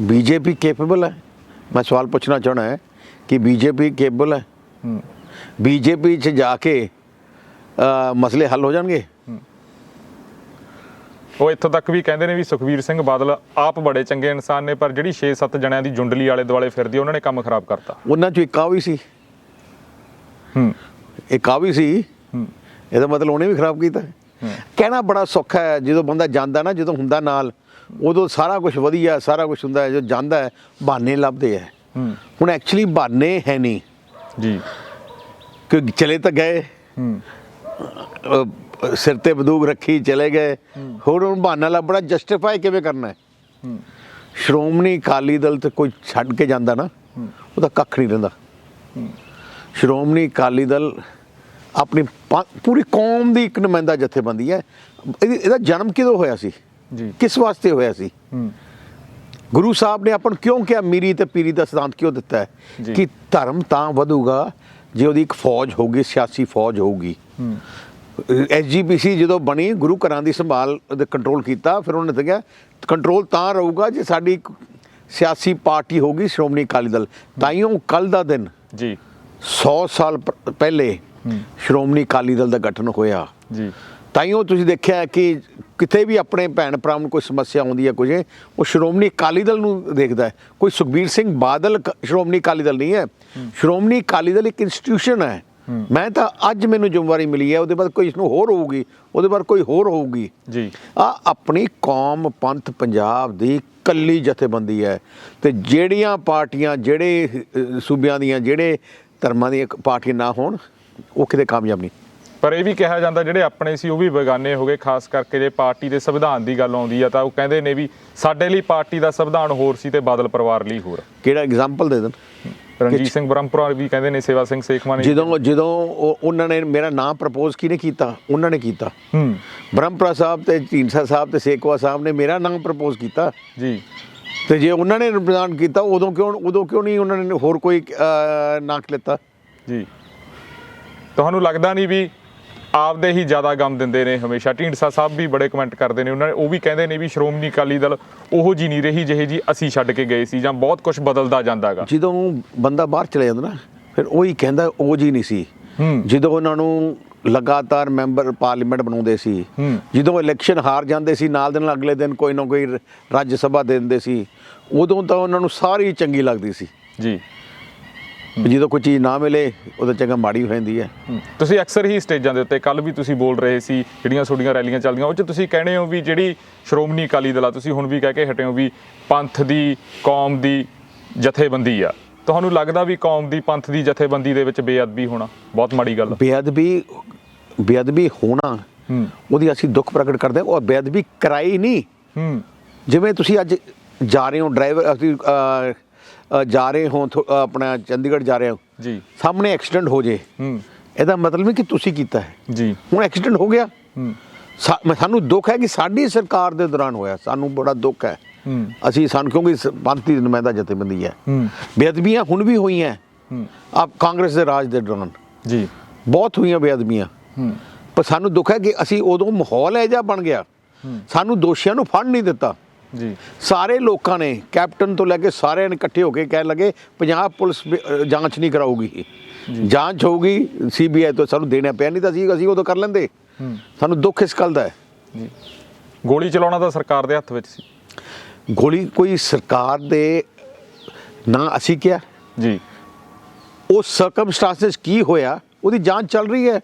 ਬੀਜੇਪੀ ਕੇਪੇਬਲ ਹੈ? ਮੈਂ ਸਵਾਲ ਪੁੱਛਣਾ ਚਾਹਣਾ ਹੈ ਕਿ ਬੀਜੇਪੀ ਕੇਬਲ ਹੈ? ਬੀਜੇਪੀ 'ਚ ਜਾ ਕੇ ਮਸਲੇ ਹੱਲ ਹੋ ਜਾਣਗੇ? ਉਹ ਇੱਥੋਂ ਤੱਕ ਵੀ ਕਹਿੰਦੇ ਨੇ ਵੀ ਸੁਖਬੀਰ ਸਿੰਘ ਬਾਦਲ ਆਪ ਬੜੇ ਚੰਗੇ ਇਨਸਾਨ ਨੇ, ਪਰ ਜਿਹੜੀ 6-7 ਜਣਿਆਂ ਦੀ ਜੁੰਡਲੀ ਆਲੇ ਦੁਆਲੇ ਫਿਰਦੀ ਉਹਨਾਂ ਨੇ ਕੰਮ ਖਰਾਬ ਕਰਤਾ। ਉਹਨਾਂ 'ਚੋਂ ਇੱਕ ਆ ਵੀ ਸੀ। ਇੱਕ ਆ ਵੀ ਸੀ। ਇਹਦਾ ਮਤਲਬ ਉਹਨੇ ਵੀ ਖਰਾਬ ਕੀਤਾ। ਕਹਿਣਾ ਬੜਾ ਸੌਖਾ ਹੈ, ਜਦੋਂ ਬੰਦਾ ਜਾਂਦਾ ਨਾ, ਜਦੋਂ ਹੁੰਦਾ ਨਾਲ, ਉਦੋਂ ਸਾਰਾ ਕੁਝ ਵਧੀਆ, ਸਾਰਾ ਕੁਝ ਹੁੰਦਾ ਹੈ। ਜਦੋਂ ਜਾਂਦਾ ਹੈ ਬਹਾਨੇ ਲੱਭਦੇ ਹੈ। ਹੁਣ ਐਕਚੁਅਲੀ ਬਹਾਨੇ ਹੈ ਨਹੀਂ ਜੀ, ਕਿ ਚਲੇ ਤਾਂ ਗਏ, ਸਿਰ ਤੇ ਬੰਦੂਕ ਰੱਖੀ ਚਲੇ ਗਏ, ਹੋਰ ਹੁਣ ਬਹਾਨਾ ਲੱਭਣਾ ਜਸਟੀਫਾਈ ਕਿਵੇਂ ਕਰਨਾ ਹੈ? ਸ਼੍ਰੋਮਣੀ ਅਕਾਲੀ ਦਲ ਤੇ ਕੋਈ ਛੱਡ ਕੇ ਜਾਂਦਾ ਨਾ, ਉਹਦਾ ਕੱਖ ਨਹੀਂ ਰਹਿੰਦਾ। ਸ਼੍ਰੋਮਣੀ ਅਕਾਲੀ ਦਲ ਆਪਣੀ ਪੂਰੀ ਕੌਮ ਦੀ ਇੱਕ ਨੁਮਾਇੰਦਾ ਜਥੇਬੰਦੀ ਹੈ। ਇਹਦਾ ਜਨਮ ਕਿਦੋਂ ਹੋਇਆ ਸੀ ਜੀ, ਕਿਸ ਵਾਸਤੇ ਹੋਇਆ ਸੀ? ਗੁਰੂ ਸਾਹਿਬ ਨੇ ਆਪਾਂ ਨੂੰ ਕਿਉਂ ਕਿਹਾ ਮੀਰੀ ਤੇ ਪੀਰੀ ਦਾ ਸਿਧਾਂਤ ਕਿਉਂ ਦਿੱਤਾ ਹੈ ਕਿ ਧਰਮ ਤਾਂ ਵਧੂਗਾ ਜੇ ਉਹਦੀ ਇੱਕ ਫੌਜ ਹੋਊਗੀ, ਸਿਆਸੀ ਫੌਜ ਹੋਊਗੀ। SGPC ਜਦੋਂ ਬਣੀ, ਗੁਰੂ ਘਰਾਂ ਦੀ ਸੰਭਾਲ ਦੇ ਕੰਟਰੋਲ ਕੀਤਾ, ਫਿਰ ਉਹਨੇ ਦੱਸਿਆ ਕੰਟਰੋਲ ਤਾਂ ਰਹੂਗਾ ਜੇ ਸਾਡੀ ਇੱਕ ਸਿਆਸੀ ਪਾਰਟੀ ਹੋਊਗੀ ਸ਼੍ਰੋਮਣੀ ਅਕਾਲੀ ਦਲ। ਤਾਈਓ ਕੱਲ ਦਾ ਦਿਨ ਜੀ 100 ਸਾਲ ਪਹਿਲੇ ਸ਼੍ਰੋਮਣੀ ਅਕਾਲੀ ਦਲ ਦਾ ਗਠਨ ਹੋਇਆ ਜੀ। ਤਾਈਓ ਤੁਸੀਂ ਦੇਖਿਆ ਕਿ ਕਿਤੇ ਵੀ ਆਪਣੇ ਭੈਣ ਭਰਾ ਨੂੰ ਕੋਈ ਸਮੱਸਿਆ ਆਉਂਦੀ ਹੈ, ਕੁਝ, ਉਹ ਸ਼੍ਰੋਮਣੀ ਅਕਾਲੀ ਦਲ ਨੂੰ ਦੇਖਦਾ ਹੈ। ਕੋਈ ਸੁਖਬੀਰ ਸਿੰਘ ਬਾਦਲ ਸ਼੍ਰੋਮਣੀ ਅਕਾਲੀ ਦਲ ਨਹੀਂ ਹੈ। ਸ਼੍ਰੋਮਣੀ ਅਕਾਲੀ ਦਲ ਇੱਕ ਇੰਸਟੀਟਿਊਸ਼ਨ ਹੈ। ਮੈਂ ਤਾਂ ਅੱਜ ਮੈਨੂੰ ਜ਼ਿੰਮੇਵਾਰੀ ਮਿਲੀ ਹੈ, ਉਹਦੇ ਬਾਅਦ ਕੋਈ ਇਸਨੂੰ ਹੋਰ ਹੋਊਗੀ, ਉਹਦੇ ਬਾਅਦ ਕੋਈ ਹੋਰ ਹੋਊਗੀ ਜੀ। ਆ ਆਪਣੀ ਕੌਮ ਪੰਥ ਪੰਜਾਬ ਦੀ ਕੱਲੀ ਜਥੇਬੰਦੀ ਹੈ। ਤੇ ਜਿਹੜੀਆਂ ਪਾਰਟੀਆਂ, ਜਿਹੜੇ ਸੂਬਿਆਂ ਦੀਆਂ, ਜਿਹੜੇ ਧਰਮਾਂ ਦੀਆਂ ਪਾਰਟੀਆਂ ਨਾ ਹੋਣ, ਉਹ ਕਿਤੇ ਕਾਮਯਾਬ ਨਹੀਂ। ਪਰ ਇਹ ਵੀ ਕਿਹਾ ਜਾਂਦਾ ਜਿਹੜੇ ਆਪਣੇ ਸੀ ਉਹ ਵੀ ਬੇਗਾਨੇ ਹੋ ਗਏ, ਖਾਸ ਕਰਕੇ ਜੇ ਪਾਰਟੀ ਦੇ ਸੰਵਿਧਾਨ ਦੀ ਗੱਲ ਆਉਂਦੀ ਆ ਤਾਂ ਉਹ ਕਹਿੰਦੇ ਨੇ ਵੀ ਸਾਡੇ ਲਈ ਪਾਰਟੀ ਦਾ ਸੰਵਿਧਾਨ ਹੋਰ ਸੀ ਤੇ ਬਾਦਲ ਪਰਿਵਾਰ ਲਈ ਹੋਰ। ਕਿਹੜਾ ਐਗਜ਼ਾਮਪਲ ਦੇ ਦੇਣ? ਰਣਜੀਤ ਸਿੰਘ ਬ੍ਰਹਮਪੁਰਾ ਵੀ ਕਹਿੰਦੇ ਨੇ, ਸੇਵਾ ਸਿੰਘ ਸੇਖਵਾਂ ਨੇ। ਜਦੋਂ ਉਹਨਾਂ ਨੇ ਮੇਰਾ ਨਾਮ ਪ੍ਰਪੋਜ਼ ਕਿਹਨੇ ਕੀਤਾ? ਉਹਨਾਂ ਨੇ ਕੀਤਾ। ਬ੍ਰਹਮਪੁਰਾ ਸਾਹਿਬ ਤੇ ਢੀਂਡਸਾ ਸਾਹਿਬ ਤੇ ਸੇਖਵਾ ਸਾਹਿਬ ਨੇ ਮੇਰਾ ਨਾਮ ਪ੍ਰਪੋਜ਼ ਕੀਤਾ ਜੀ। ਤੇ ਜੇ ਉਹਨਾਂ ਨੇ ਰਿਪਰੈਜ਼ੈਂਟ ਕੀਤਾ, ਉਦੋਂ ਕਿਉਂ ਨਹੀਂ ਉਹਨਾਂ ਨੇ ਹੋਰ ਕੋਈ ਨਾਂ ਲਿੱਤਾ ਜੀ? ਤੁਹਾਨੂੰ ਲੱਗਦਾ ਨਹੀਂ ਵੀ ਆਪਦੇ ਹੀ ਜ਼ਿਆਦਾ ਗਮ ਦਿੰਦੇ ਨੇ ਹਮੇਸ਼ਾ? ਢੀਂਡਸਾ ਸਾਹਿਬ ਵੀ ਬੜੇ ਕਮੈਂਟ ਕਰਦੇ ਨੇ, ਉਹ ਵੀ ਕਹਿੰਦੇ ਨੇ ਵੀ ਸ਼੍ਰੋਮਣੀ ਅਕਾਲੀ ਦਲ ਉਹੋ ਜੀ ਨਹੀਂ ਰਹੀ ਜਿਹੇ ਜੀ ਅਸੀਂ ਛੱਡ ਕੇ ਗਏ ਸੀ, ਜਾਂ ਬਹੁਤ ਕੁਝ ਬਦਲਦਾ ਜਾਂਦਾ ਹੈਗਾ। ਜਦੋਂ ਬੰਦਾ ਬਾਹਰ ਚਲੇ ਜਾਂਦਾ ਨਾ, ਫਿਰ ਉਹੀ ਕਹਿੰਦਾ ਉਹ ਜੀ ਨਹੀਂ ਸੀ। ਜਦੋਂ ਉਹਨਾਂ ਨੂੰ ਲਗਾਤਾਰ ਮੈਂਬਰ ਪਾਰਲੀਮੈਂਟ ਬਣਾਉਂਦੇ ਸੀ, ਜਦੋਂ ਇਲੈਕਸ਼ਨ ਹਾਰ ਜਾਂਦੇ ਸੀ, ਨਾਲ ਦੇ ਨਾਲ ਅਗਲੇ ਦਿਨ ਕੋਈ ਨਾ ਕੋਈ ਰਾਜ ਸਭਾ ਦੇ ਦਿੰਦੇ ਸੀ, ਉਦੋਂ ਤਾਂ ਉਹਨਾਂ ਨੂੰ ਸਾਰੀ ਚੰਗੀ ਲੱਗਦੀ ਸੀ ਜੀ। ਜਦੋਂ ਕੋਈ ਚੀਜ਼ ਨਾ ਮਿਲੇ ਉਹਦਾ ਚੰਗਾ ਮਾੜੀ ਹੋ ਜਾਂਦੀ ਹੈ। ਤੁਸੀਂ ਅਕਸਰ ਹੀ ਸਟੇਜਾਂ ਦੇ ਉੱਤੇ, ਕੱਲ ਵੀ ਤੁਸੀਂ ਬੋਲ ਰਹੇ ਸੀ, ਜਿਹੜੀਆਂ ਤੁਹਾਡੀਆਂ ਰੈਲੀਆਂ ਚੱਲਦੀਆਂ ਉਹ 'ਚ ਤੁਸੀਂ ਕਹਿੰਦੇ ਹੋ ਵੀ ਜਿਹੜੀ ਸ਼੍ਰੋਮਣੀ ਅਕਾਲੀ ਦਲ ਆ, ਤੁਸੀਂ ਹੁਣ ਵੀ ਕਹਿ ਕੇ ਹਟੇ ਹੋ ਵੀ ਪੰਥ ਦੀ, ਕੌਮ ਦੀ ਜਥੇਬੰਦੀ ਆ। ਤੁਹਾਨੂੰ ਲੱਗਦਾ ਵੀ ਕੌਮ ਦੀ, ਪੰਥ ਦੀ ਜਥੇਬੰਦੀ ਦੇ ਵਿੱਚ ਬੇਅਦਬੀ ਹੋਣਾ ਬਹੁਤ ਮਾੜੀ ਗੱਲ? ਬੇਅਦਬੀ ਹੋਣਾ, ਉਹਦੀ ਅਸੀਂ ਦੁੱਖ ਪ੍ਰਗਟ ਕਰਦੇ ਹਾਂ। ਉਹ ਬੇਅਦਬੀ ਕਰਾਈ ਨਹੀਂ। ਜਿਵੇਂ ਤੁਸੀਂ ਅੱਜ ਜਾ ਰਹੇ ਹੋ, ਡਰਾਈਵਰ ਅਸੀਂ ਜਾ ਰਹੇ ਹੋ ਆਪਣਾ ਚੰਡੀਗੜ੍ਹ ਜਾ ਰਹੇ ਹੋ ਜੀ, ਸਾਹਮਣੇ ਐਕਸੀਡੈਂਟ ਹੋ ਜੇ, ਇਹਦਾ ਮਤਲਬ ਨਹੀਂ ਕਿ ਤੁਸੀਂ ਕੀਤਾ ਹੈ ਜੀ। ਹੁਣ ਐਕਸੀਡੈਂਟ ਹੋ ਗਿਆ, ਸਾਨੂੰ ਦੁੱਖ ਹੈ ਕਿ ਸਾਡੀ ਸਰਕਾਰ ਦੇ ਦੌਰਾਨ ਹੋਇਆ, ਸਾਨੂੰ ਬੜਾ ਦੁੱਖ ਹੈ। ਸਾਨੂੰ ਕਿਉਂਕਿ ਪੰਥ ਦੀ ਨੁਮਾਇੰਦਾ ਜਥੇਬੰਦੀ ਹੈ। ਬੇਅਦਬੀਆਂ ਹੁਣ ਵੀ ਹੋਈਆਂ ਆਪ ਕਾਂਗਰਸ ਦੇ ਰਾਜ ਦੇ ਦੌਰਾਨ ਜੀ, ਬਹੁਤ ਹੋਈਆਂ ਬੇਅਦਬੀਆਂ। ਪਰ ਸਾਨੂੰ ਦੁੱਖ ਹੈ ਕਿ ਅਸੀਂ ਉਦੋਂ ਮਾਹੌਲ ਇਹੋ ਜਿਹਾ ਬਣ ਗਿਆ, ਸਾਨੂੰ ਦੋਸ਼ੀਆਂ ਨੂੰ ਫੜ ਨਹੀਂ ਦਿੱਤਾ ਜੀ। ਸਾਰੇ ਲੋਕਾਂ ਨੇ, ਕੈਪਟਨ ਤੋਂ ਲੈ ਕੇ ਸਾਰਿਆਂ ਨੇ ਇਕੱਠੇ ਹੋ ਕੇ ਕਹਿਣ ਲੱਗੇ ਪੰਜਾਬ ਪੁਲਿਸ ਜਾਂਚ ਨਹੀਂ ਕਰਾਊਗੀ, ਜਾਂਚ ਹੋਊਗੀ CBI ਤੋਂ। ਸਾਨੂੰ ਦੇਣਾ ਪਿਆ, ਨਹੀਂ ਤਾਂ ਅਸੀਂ ਉਦੋਂ ਕਰ ਲੈਂਦੇ। ਸਾਨੂੰ ਦੁੱਖ ਇਸ ਗੱਲ ਦਾ ਹੈ ਜੀ। ਗੋਲੀ ਚਲਾਉਣਾ ਤਾਂ ਸਰਕਾਰ ਦੇ ਹੱਥ ਵਿੱਚ ਸੀ। ਗੋਲੀ ਕੋਈ ਸਰਕਾਰ ਦੇ ਨਾ ਅਸੀਂ ਕਿਹਾ ਜੀ। ਉਹ ਸਰਕਮਸਟੈਂਸਸ ਕੀ ਹੋਇਆ ਉਹਦੀ ਜਾਂਚ ਚੱਲ ਰਹੀ ਹੈ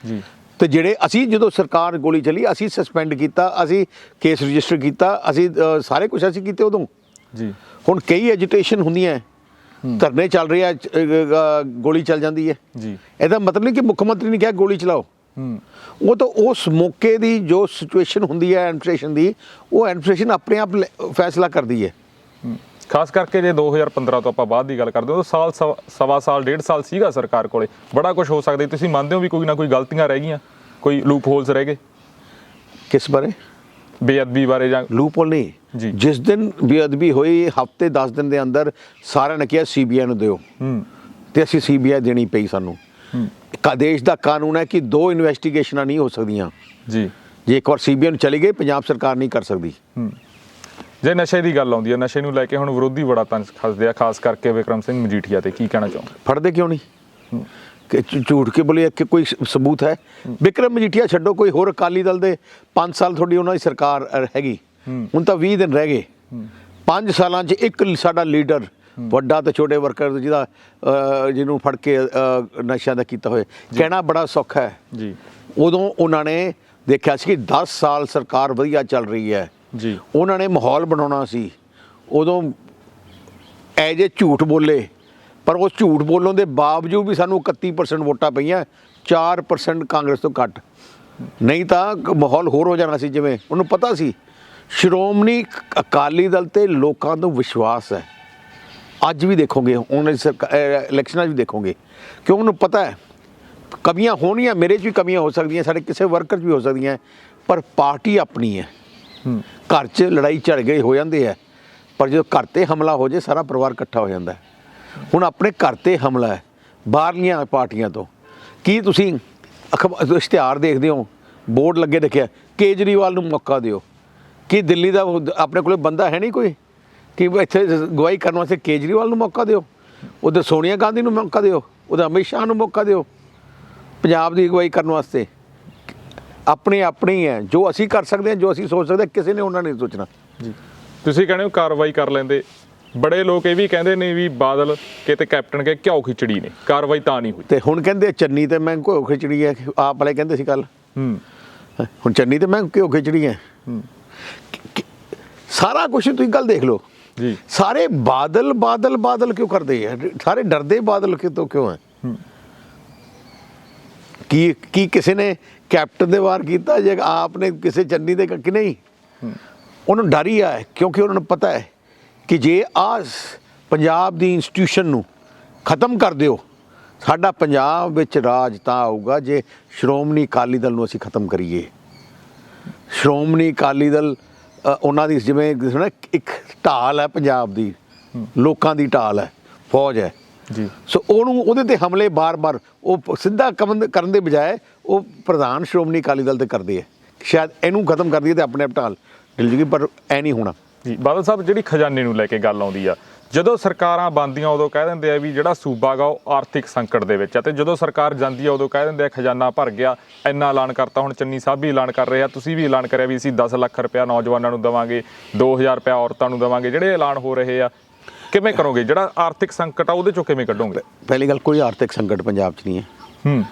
ਜੀ। ਤੇ ਜਿਹੜੇ ਅਸੀਂ, ਜਦੋਂ ਸਰਕਾਰ ਗੋਲੀ ਚੱਲੀ, ਅਸੀਂ ਸਸਪੈਂਡ ਕੀਤਾ, ਅਸੀਂ ਕੇਸ ਰਜਿਸਟਰ ਕੀਤਾ, ਅਸੀਂ ਸਾਰੇ ਕੁਝ ਅਸੀਂ ਕੀਤੇ ਉਦੋਂ ਜੀ। ਹੁਣ ਕਈ ਐਜੀਟੇਸ਼ਨ ਹੁੰਦੀਆਂ, ਧਰਨੇ ਚੱਲ ਰਹੇ ਆ, ਗੋਲੀ ਚੱਲ ਜਾਂਦੀ ਹੈ ਜੀ। ਇਹਦਾ ਮਤਲਬ ਨਹੀਂ ਕਿ ਮੁੱਖ ਮੰਤਰੀ ਨੇ ਕਿਹਾ ਗੋਲੀ ਚਲਾਓ। ਉਹ ਤਾਂ ਉਸ ਮੌਕੇ ਦੀ ਜੋ ਸਿਚੁਏਸ਼ਨ ਹੁੰਦੀ ਹੈ ਐਡਮਿਨਿਸਟ੍ਰੇਸ਼ਨ ਦੀ, ਉਹ ਐਡਮਿਨਿਸਟ੍ਰੇਸ਼ਨ ਆਪਣੇ ਆਪ ਫੈਸਲਾ ਕਰਦੀ ਹੈ। ਖਾਸ ਕਰਕੇ ਜੇ 2015 ਤੋਂ ਆਪਾਂ ਬਾਅਦ ਦੀ ਗੱਲ ਕਰਦੇ ਹਾਂ, ਸਵਾ ਸਾਲ, 1.5 ਸਾਲ ਸੀਗਾ ਸਰਕਾਰ ਕੋਲੇ, ਬੜਾ ਕੁਝ ਹੋ ਸਕਦਾ। ਤੁਸੀਂ ਮੰਨਦੇ ਹੋ ਵੀ ਕੋਈ ਨਾ ਕੋਈ ਗਲਤੀਆਂ ਰਹਿ ਗਈਆਂ? ਕੋਈ ਲੂਪ ਹੋਲਸ ਰਹਿ ਗਏ ਕਿਸ ਬਾਰੇ? ਬੇਅਦਬੀ ਬਾਰੇ ਜਾਂ ਲੂਪ ਹੋਲ ਨਹੀਂ ਜੀ। ਜਿਸ ਦਿਨ ਬੇਅਦਬੀ ਹੋਈ ਹਫਤੇ 10 ਦਿਨ ਦੇ ਅੰਦਰ ਸਾਰਿਆਂ ਨੇ ਕਿਹਾ CBI ਨੂੰ ਦਿਓ, ਤੇ ਅਸੀਂ CBI ਦੇਣੀ ਪਈ ਸਾਨੂੰ। ਦੇਸ਼ ਦਾ ਕਾਨੂੰਨ ਹੈ ਕਿ 2 ਇਨਵੈਸਟੀਗੇਸ਼ਨਾਂ ਨਹੀਂ ਹੋ ਸਕਦੀਆਂ ਜੀ। ਜੇ ਇੱਕ ਵਾਰ CBI ਨੂੰ ਚਲੀ ਗਈ, ਪੰਜਾਬ ਸਰਕਾਰ ਨਹੀਂ ਕਰ ਸਕਦੀ। ਜੇ ਨਸ਼ੇ ਦੀ ਗੱਲ ਆਉਂਦੀ ਹੈ, ਨਸ਼ੇ ਨੂੰ ਲੈ ਕੇ ਹੁਣ ਵਿਰੋਧੀ ਬੜਾ ਤੰਜ ਖਸਦੇ ਆ, ਖਾਸ ਕਰਕੇ ਵਿਕਰਮ ਸਿੰਘ ਮਜੀਠੀਆ ਤੇ ਕੀ ਕਹਿਣਾ ਚਾਹੁੰਦੇ? ਫੜਦੇ ਕਿਉਂ ਨਹੀਂ ਕਿ ਝੂਠ ਕੇ ਬੋਲੇ ਕਿ ਕੋਈ ਸਬੂਤ ਹੈ? ਵਿਕਰਮ ਮਜੀਠੀਆ ਛੱਡੋ, ਕੋਈ ਹੋਰ ਅਕਾਲੀ ਦਲ ਦੇ 5 ਸਾਲ ਤੁਹਾਡੀ ਉਹਨਾਂ ਦੀ ਸਰਕਾਰ ਹੈਗੀ, ਹੁਣ ਤਾਂ 20 ਦਿਨ ਰਹਿ ਗਏ। 5 ਸਾਲਾਂ 'ਚ ਇੱਕ ਸਾਡਾ ਲੀਡਰ ਵੱਡਾ ਤੇ ਛੋਟੇ ਵਰਕਰ ਜਿਹਦਾ ਜਿਹਨੂੰ ਫੜ ਕੇ ਨਸ਼ਿਆਂ ਦਾ ਕੀਤਾ ਹੋਏ, ਕਹਿਣਾ ਬੜਾ ਸੌਖਾ ਹੈ ਜੀ। ਉਦੋਂ ਉਹਨਾਂ ਨੇ ਦੇਖਿਆ ਸੀ ਕਿ 10 ਸਾਲ ਸਰਕਾਰ ਵਧੀਆ ਚੱਲ ਰਹੀ ਹੈ ਜੀ। ਉਹਨਾਂ ਨੇ ਮਾਹੌਲ ਬਣਾਉਣਾ ਸੀ। ਉਦੋਂ ਜੇ ਝੂਠ ਬੋਲੇ, ਪਰ ਉਸ ਝੂਠ ਬੋਲਣ ਦੇ ਬਾਵਜੂਦ ਵੀ ਸਾਨੂੰ 31% ਵੋਟਾਂ ਪਈਆਂ, 4% ਕਾਂਗਰਸ ਤੋਂ ਘੱਟ। ਨਹੀਂ ਤਾਂ ਮਾਹੌਲ ਹੋਰ ਹੋ ਜਾਣਾ ਸੀ। ਜਿਵੇਂ ਉਹਨੂੰ ਪਤਾ ਸੀ ਸ਼੍ਰੋਮਣੀ ਅਕਾਲੀ ਦਲ ਤੇ ਲੋਕਾਂ ਨੂੰ ਵਿਸ਼ਵਾਸ ਹੈ। ਅੱਜ ਵੀ ਦੇਖੋਗੇ, ਉਹਨਾਂ ਦੀ ਇਲੈਕਸ਼ਨਾਂ 'ਚ ਵੀ ਦੇਖੋਗੇ, ਕਿਉਂ ਉਹਨੂੰ ਪਤਾ ਹੈ ਕਮੀਆਂ ਹੋਣੀਆਂ, ਮੇਰੇ 'ਚ ਵੀ ਕਮੀਆਂ ਹੋ ਸਕਦੀਆਂ, ਸਾਡੇ ਕਿਸੇ ਵਰਕਰ 'ਚ ਵੀ ਹੋ ਸਕਦੀਆਂ, ਪਰ ਪਾਰਟੀ ਆਪਣੀ ਹੈ। ਘਰ 'ਚ ਲੜਾਈ ਝਗੜੇ ਹੋ ਜਾਂਦੇ ਹੈ, ਪਰ ਜਦੋਂ ਘਰ 'ਤੇ ਹਮਲਾ ਹੋ ਜਾਏ ਸਾਰਾ ਪਰਿਵਾਰ ਇਕੱਠਾ ਹੋ ਜਾਂਦਾ ਹੈ। ਹੁਣ ਆਪਣੇ ਘਰ 'ਤੇ ਹਮਲਾ ਹੈ ਬਾਹਰਲੀਆਂ ਪਾਰਟੀਆਂ ਤੋਂ। ਕੀ ਤੁਸੀਂ ਇਸ਼ਤਿਹਾਰ ਦੇਖਦੇ ਹੋ, ਬੋਰਡ ਲੱਗੇ ਦੇਖਿਆ ਕੇਜਰੀਵਾਲ ਨੂੰ ਮੌਕਾ ਦਿਓ? ਕੀ ਦਿੱਲੀ ਦਾ ਆਪਣੇ ਕੋਲ ਬੰਦਾ ਹੈ ਨਹੀਂ ਕੋਈ ਕਿ ਇੱਥੇ ਗਵਾਹੀ ਕਰਨ ਵਾਸਤੇ ਕੇਜਰੀਵਾਲ ਨੂੰ ਮੌਕਾ ਦਿਓ, ਉਧਰ ਸੋਨੀਆ ਗਾਂਧੀ ਨੂੰ ਮੌਕਾ ਦਿਓ, ਉਧਰ ਅਮਿਤ ਸ਼ਾਹ ਨੂੰ ਮੌਕਾ ਦਿਓ ਪੰਜਾਬ ਦੀ ਅਗਵਾਈ ਕਰਨ ਵਾਸਤੇ? ਆਪਣੇ ਹੀ ਹੈ, ਜੋ ਅਸੀਂ ਕਰ ਸਕਦੇ ਹਾਂ, ਜੋ ਅਸੀਂ ਸੋਚ ਸਕਦੇ ਹਾਂ, ਕਿਸੇ ਨੇ ਉਹਨਾਂ ਨੇ ਸੋਚਣਾ। ਜੀ। ਤੁਸੀਂ ਕਹਿੰਦੇ ਹੋ ਕਾਰਵਾਈ ਕਰ ਲੈਂਦੇ, ਬੜੇ ਲੋਕ ਇਹ ਵੀ ਕਹਿੰਦੇ ਨੇ ਵੀ ਬਾਦਲ ਕਿਤੇ ਕੈਪਟਨ ਕੇ ਘਿਓ ਖਿਚੜੀ ਨੇ, ਕਾਰਵਾਈ ਤਾਂ ਨਹੀਂ ਹੋਈ। ਤੇ ਹੁਣ ਕਹਿੰਦੇ ਚੰਨੀ ਤੇ ਮੈਂ ਘਿਓ ਖਿਚੜੀ ਹੈ, ਆਪ ਵਾਲੇ ਕਹਿੰਦੇ ਸੀ ਕੱਲ। ਹੁਣ ਚੰਨੀ ਤੇ ਮੈਂ ਘਿਓ ਖਿਚੜੀ ਹੈ। ਸਾਰਾ ਕੁਝ ਤੁਸੀਂ ਗੱਲ ਦੇਖ ਲਓ ਜੀ। ਸਾਰੇ ਬਾਦਲ ਕਿਉਂ ਕਰਦੇ ਹੈ? ਸਾਰੇ ਡਰਦੇ ਬਾਦਲ ਕਿਉਂ ਹੈ? ਕੀ ਕਿਸੇ ਨੇ ਕੈਪਟਨ ਦੇ ਵਾਰ ਕੀਤਾ ਜੇ ਆਪ ਨੇ ਕਿਸੇ ਚੰਨੀ ਦੇ ਕਿ ਨਹੀਂ? ਉਹਨੂੰ ਡਰ ਹੀ ਆ, ਕਿਉਂਕਿ ਉਹਨਾਂ ਨੂੰ ਪਤਾ ਹੈ ਕਿ ਜੇ ਪੰਜਾਬ ਦੀ ਇੰਸਟੀਟਿਊਸ਼ਨ ਨੂੰ ਖਤਮ ਕਰ ਦਿਓ, ਸਾਡਾ ਪੰਜਾਬ ਵਿੱਚ ਰਾਜ ਤਾਂ ਆਊਗਾ ਜੇ ਸ਼੍ਰੋਮਣੀ ਅਕਾਲੀ ਦਲ ਨੂੰ ਅਸੀਂ ਖਤਮ ਕਰੀਏ। ਸ਼੍ਰੋਮਣੀ ਅਕਾਲੀ ਦਲ ਉਹਨਾਂ ਦੀ ਜਿਵੇਂ ਨਾ ਇੱਕ ਢਾਲ ਹੈ ਪੰਜਾਬ ਦੀ, ਲੋਕਾਂ ਦੀ ਢਾਲ ਹੈ, ਫੌਜ ਹੈ ਜੀ। ਸੋ ਉਹਦੇ ਤੇ ਹਮਲੇ ਬਾਰ-ਬਾਰ ਉਹ ਸਿੱਧਾ ਕਰਨ ਦੇ ਬਜਾਏ ਉਹ ਪ੍ਰਧਾਨ ਸ਼੍ਰੋਮਣੀ ਅਕਾਲੀ ਦਲ ਤੇ ਕਰਦੇ ਹੈ। ਸ਼ਾਇਦ ਇਹਨੂੰ ਖਤਮ ਕਰ ਦਈਏ ਤੇ ਆਪਣੇ ਆਪ ਢਾਲ ਢਿੱਲ ਜੂਗੀ, ਪਰ ਐ ਨਹੀਂ ਹੋਣਾ ਜੀ। ਬਾਦਲ ਸਾਹਿਬ, ਜਿਹੜੀ ਖਜ਼ਾਨੇ ਨੂੰ ਲੈ ਕੇ ਗੱਲ ਆਉਂਦੀ ਆ, ਜਦੋਂ ਸਰਕਾਰਾਂ ਬਣਦੀਆਂ ਉਦੋਂ ਕਹਿ ਦਿੰਦੇ ਆ ਵੀ ਜਿਹੜਾ ਸੂਬਾ ਗਾ ਉਹ ਆਰਥਿਕ ਸੰਕਟ ਦੇ ਵਿੱਚ ਆ, ਤੇ ਜਦੋਂ ਸਰਕਾਰ ਜਾਂਦੀ ਆ ਉਦੋਂ ਕਹਿ ਦਿੰਦੇ ਆ ਖਜ਼ਾਨਾ ਭਰ ਗਿਆ, ਇੰਨਾ ਐਲਾਨ ਕਰਤਾ। ਹੁਣ ਚੰਨੀ ਸਾਹਿਬ ਵੀ ਐਲਾਨ ਕਰ ਰਹੇ ਆ, ਤੁਸੀਂ ਵੀ ਐਲਾਨ ਕਰਿਆ ਵੀ ਅਸੀਂ 10 ਲੱਖ ਰੁਪਇਆ ਨੌਜਵਾਨਾਂ ਨੂੰ ਦੇਵਾਂਗੇ, 2000 ਰੁਪਇਆ ਔਰਤਾਂ ਨੂੰ ਦੇਵਾਂਗੇ। ਜਿਹੜੇ ਐਲਾਨ ਹੋ ਰਹੇ ਆ, ਕਿਵੇਂ ਕਰੋਗੇ? ਜਿਹੜਾ ਆਰਥਿਕ ਸੰਕਟ ਆ ਉਹਦੇ ਚੋਂ ਕਿਵੇਂ ਕੱਢੋਗੇ? ਪਹਿਲੀ ਗੱਲ, ਕੋਈ ਆਰਥਿਕ ਸੰਕਟ ਪੰਜਾਬ 'ਚ ਨਹੀਂ ਹੈ।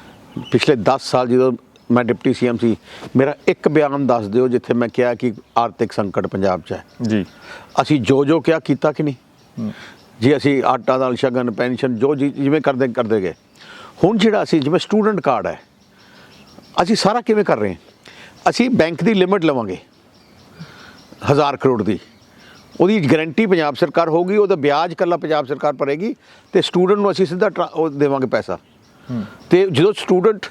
ਪਿਛਲੇ 10 ਸਾਲ ਜਦੋਂ ਮੈਂ ਡਿਪਟੀ CM ਸੀ, ਮੇਰਾ ਇੱਕ ਬਿਆਨ ਦੱਸ ਦਿਓ ਜਿੱਥੇ ਮੈਂ ਕਿਹਾ ਕਿ ਆਰਥਿਕ ਸੰਕਟ ਪੰਜਾਬ 'ਚ ਹੈ ਜੀ। ਅਸੀਂ ਜੋ ਕਿਹਾ ਕੀਤਾ ਕਿ ਨਹੀਂ ਜੀ? ਅਸੀਂ ਆਟਾ ਦਾਲ ਸ਼ਗਨ ਪੈਨਸ਼ਨ ਜੋ ਜਿਵੇਂ ਕਰਦੇ ਗਏ। ਹੁਣ ਜਿਹੜਾ ਅਸੀਂ ਜਿਵੇਂ ਸਟੂਡੈਂਟ ਕਾਰਡ ਹੈ, ਅਸੀਂ ਸਾਰਾ ਕਿਵੇਂ ਕਰ ਰਹੇ ਹਾਂ? ਅਸੀਂ ਬੈਂਕ ਦੀ ਲਿਮਿਟ ਲਵਾਂਗੇ 1000 ਕਰੋੜ ਦੀ, ਉਹਦੀ ਗਰੰਟੀ ਪੰਜਾਬ ਸਰਕਾਰ ਹੋਊਗੀ, ਉਹਦਾ ਵਿਆਜ ਇਕੱਲਾ ਪੰਜਾਬ ਸਰਕਾਰ ਭਰੇਗੀ, ਤੇ ਸਟੂਡੈਂਟ ਨੂੰ ਅਸੀਂ ਸਿੱਧਾ ਉਹ ਦੇਵਾਂਗੇ ਪੈਸਾ। ਤੇ ਜਦੋਂ ਸਟੂਡੈਂਟ